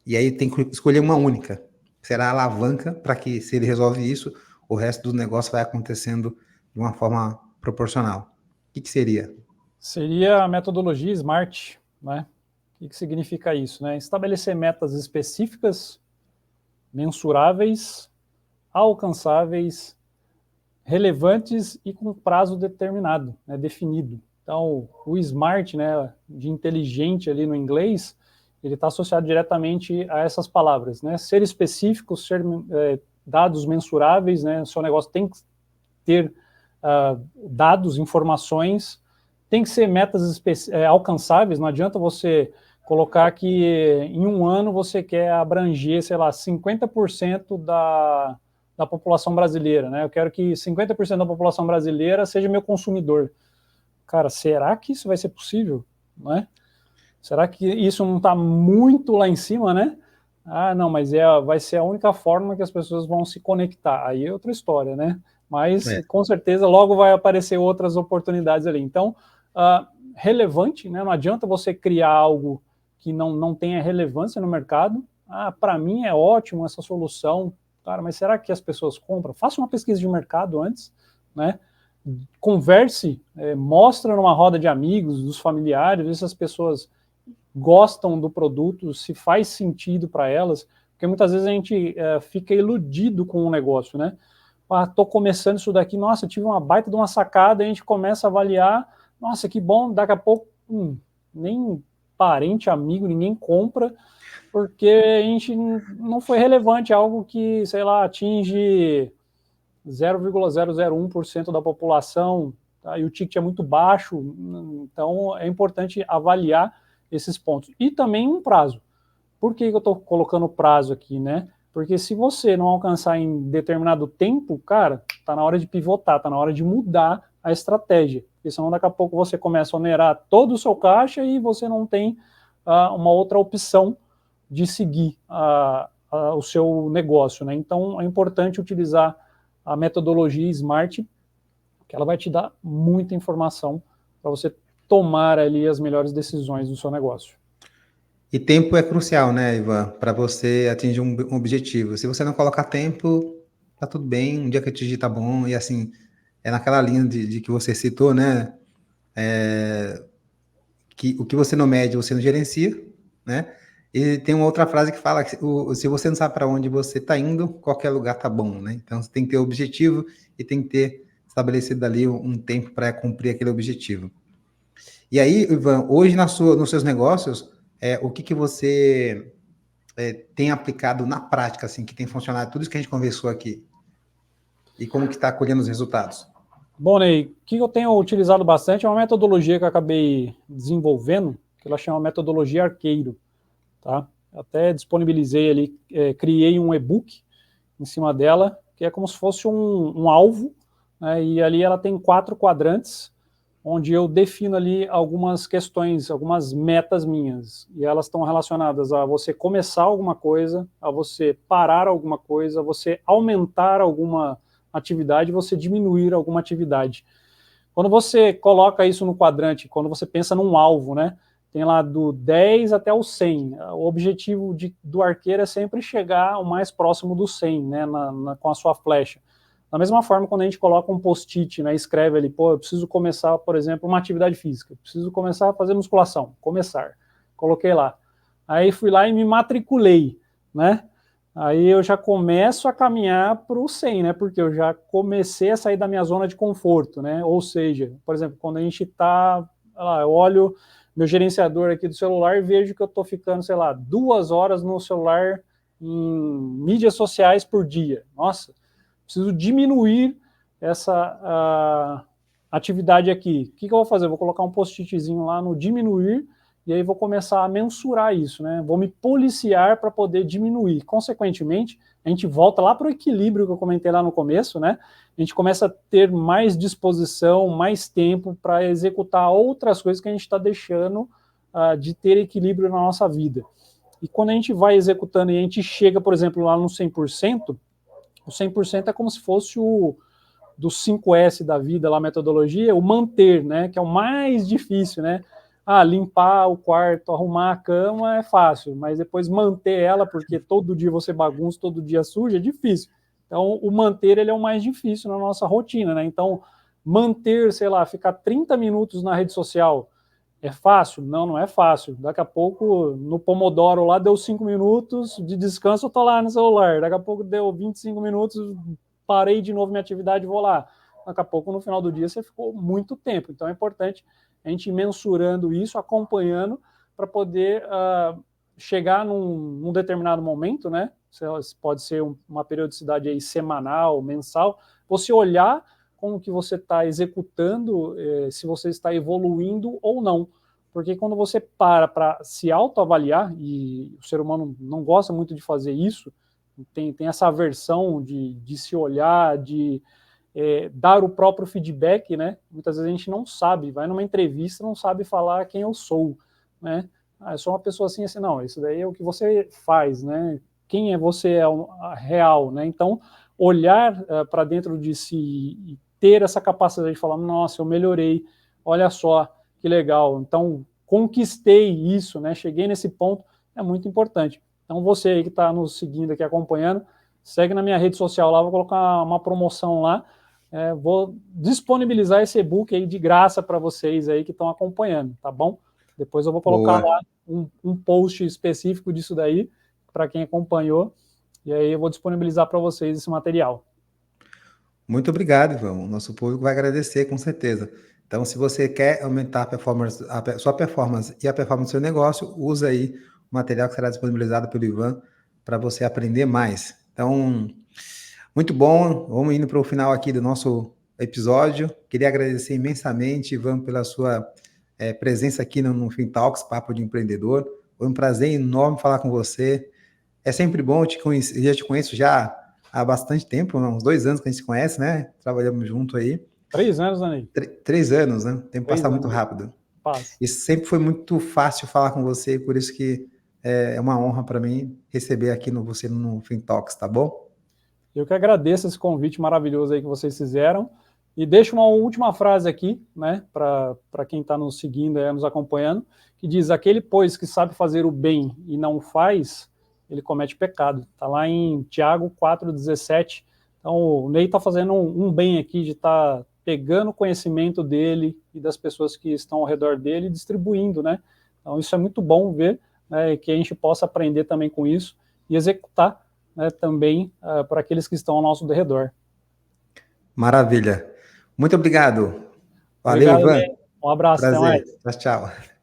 E aí tem que escolher uma única. Será a alavanca para que, se ele resolve isso, o resto do negócio vai acontecendo de uma forma proporcional. O que seria? Seria a metodologia SMART, né? O que significa isso, né? Estabelecer metas específicas, mensuráveis, alcançáveis, relevantes e com prazo determinado, né, definido. Então, o SMART, né, de inteligente ali no inglês, ele está associado diretamente a essas palavras, né? Ser específico, ser dados mensuráveis, né? O seu negócio tem que ter dados, informações, tem que ser metas alcançáveis. Não adianta você colocar que em um ano você quer abranger, sei lá, 50% da população brasileira, né? Eu quero que 50% da população brasileira seja meu consumidor. Cara, será que isso vai ser possível? Né? Será que isso não está muito lá em cima, né? Não, mas vai ser a única forma que as pessoas vão se conectar. Aí é outra história, né? Mas, com certeza, logo vai aparecer outras oportunidades ali. Então, relevante, né? Não adianta você criar algo que não tenha relevância no mercado. Para mim é ótimo essa solução, cara, mas será que as pessoas compram? Faça uma pesquisa de mercado antes, né? Converse, mostra numa roda de amigos, dos familiares, vê se as pessoas gostam do produto, se faz sentido para elas, porque muitas vezes a gente fica iludido com o negócio, né? Tô começando isso daqui, nossa, tive uma baita de uma sacada, a gente começa a avaliar, nossa, que bom, daqui a pouco nem parente, amigo, ninguém compra, porque a gente não foi relevante, algo que, sei lá, atinge 0,001% da população, tá? E o ticket é muito baixo, então é importante avaliar esses pontos. E também um prazo. Por que eu estou colocando prazo aqui, né? Porque se você não alcançar em determinado tempo, cara, tá na hora de pivotar, tá na hora de mudar a estratégia. Porque senão daqui a pouco você começa a onerar todo o seu caixa e você não tem uma outra opção de seguir o seu negócio, né? Então é importante utilizar a metodologia SMART, que ela vai te dar muita informação para você tomar ali as melhores decisões do seu negócio. E tempo é crucial, né, Ivan, para você atingir um objetivo. Se você não colocar tempo, tá tudo bem, um dia que atingir tá bom, e assim, é naquela linha de que você citou, né, que o que você não mede, você não gerencia, né, e tem uma outra frase que fala que se você não sabe para onde você está indo, qualquer lugar tá bom, né, então você tem que ter objetivo e tem que ter estabelecido ali um tempo para cumprir aquele objetivo. E aí, Ivan, hoje nos seus negócios, o que você tem aplicado na prática, assim, que tem funcionado, tudo isso que a gente conversou aqui? E como que está colhendo os resultados? Bom, Ney, o que eu tenho utilizado bastante é uma metodologia que eu acabei desenvolvendo, que ela chama metodologia arqueiro, tá? Até disponibilizei ali, criei um e-book em cima dela, que é como se fosse um alvo, né? E ali ela tem 4 quadrantes, onde eu defino ali algumas questões, algumas metas minhas, e elas estão relacionadas a você começar alguma coisa, a você parar alguma coisa, a você aumentar alguma atividade, você diminuir alguma atividade. Quando você coloca isso no quadrante, quando você pensa num alvo, né, tem lá do 10 até o 100, o objetivo do arqueiro é sempre chegar o mais próximo do 100, né, com a sua flecha. Da mesma forma, quando a gente coloca um post-it, né, escreve ali, pô, eu preciso começar, por exemplo, uma atividade física, eu preciso começar a fazer musculação, começar, coloquei lá. Aí fui lá e me matriculei, né, aí eu já começo a caminhar para o 100, né, porque eu já comecei a sair da minha zona de conforto, né, ou seja, por exemplo, quando a gente está, eu olho meu gerenciador aqui do celular e vejo que eu estou ficando, sei lá, 2 horas no celular em mídias sociais por dia, nossa, preciso diminuir essa atividade aqui. O que eu vou fazer? Eu vou colocar um post-itzinho lá no diminuir, e aí vou começar a mensurar isso, né? Vou me policiar para poder diminuir. Consequentemente, a gente volta lá para o equilíbrio que eu comentei lá no começo, né? A gente começa a ter mais disposição, mais tempo para executar outras coisas que a gente está deixando de ter equilíbrio na nossa vida. E quando a gente vai executando e a gente chega, por exemplo, lá no 100%, o 100% é como se fosse o do 5S da vida, lá a metodologia, o manter, né, que é o mais difícil, né? Limpar o quarto, arrumar a cama é fácil, mas depois manter ela, porque todo dia você bagunça, todo dia suja, é difícil. Então, o manter, ele é o mais difícil na nossa rotina, né? Então, manter, sei lá, ficar 30 minutos na rede social, é fácil? Não, não é fácil. Daqui a pouco, no Pomodoro lá, deu 5 minutos de descanso, eu tô lá no celular. Daqui a pouco deu 25 minutos, parei de novo minha atividade e vou lá. Daqui a pouco, no final do dia, você ficou muito tempo. Então, é importante a gente ir mensurando isso, acompanhando, para poder chegar num determinado momento, né? Pode ser uma periodicidade aí semanal, mensal, você olhar como que você está executando, se você está evoluindo ou não. Porque quando você para se autoavaliar, e o ser humano não gosta muito de fazer isso, tem essa aversão de se olhar, de dar o próprio feedback, né? Muitas vezes a gente não sabe, vai numa entrevista, não sabe falar quem eu sou, né? Eu sou uma pessoa assim, não, isso daí é o que você faz, né? Quem é você é real, né? Então, olhar para dentro de si e ter essa capacidade de falar, nossa, eu melhorei, olha só, que legal, então conquistei isso, né? Cheguei nesse ponto, é muito importante. Então, você aí que está nos seguindo aqui, acompanhando, segue na minha rede social lá, vou colocar uma promoção lá, vou disponibilizar esse e-book aí de graça para vocês aí que estão acompanhando, tá bom? Depois eu vou colocar lá um post específico disso daí, para quem acompanhou, e aí eu vou disponibilizar para vocês esse material. Muito obrigado, Ivan. O nosso público vai agradecer, com certeza. Então, se você quer aumentar a sua performance e a performance do seu negócio, usa aí o material que será disponibilizado pelo Ivan para você aprender mais. Então, Muito bom, vamos indo para o final aqui do nosso episódio. Queria agradecer imensamente, Ivan, pela sua presença aqui no FinTalks, Papo de Empreendedor. Foi um prazer enorme falar com você. É sempre bom te conhecer, já te conheço já há bastante tempo, uns 2 anos que a gente se conhece, né? Trabalhamos junto aí. 3 anos, né, Ney? 3 anos, né? O tempo 3 passa muito anos. rápido. Paz. E sempre foi muito fácil falar com você, por isso que é uma honra para mim receber aqui você no FinTalks, tá bom? Eu que agradeço esse convite maravilhoso aí que vocês fizeram. E deixo uma última frase aqui, né, para quem está nos seguindo, nos acompanhando, que diz: aquele, pois, que sabe fazer o bem e não faz, ele comete pecado. Está lá em Tiago 4,17. Então, o Ney está fazendo um bem aqui de estar pegando o conhecimento dele e das pessoas que estão ao redor dele e distribuindo, né? Então, isso é muito bom ver, né, que a gente possa aprender também com isso e executar, né, também para aqueles que estão ao nosso redor. Maravilha. Muito obrigado. Valeu, Obrigado, Ivan. Ney. Um abraço, até Prazer. mais. Tchau, tchau.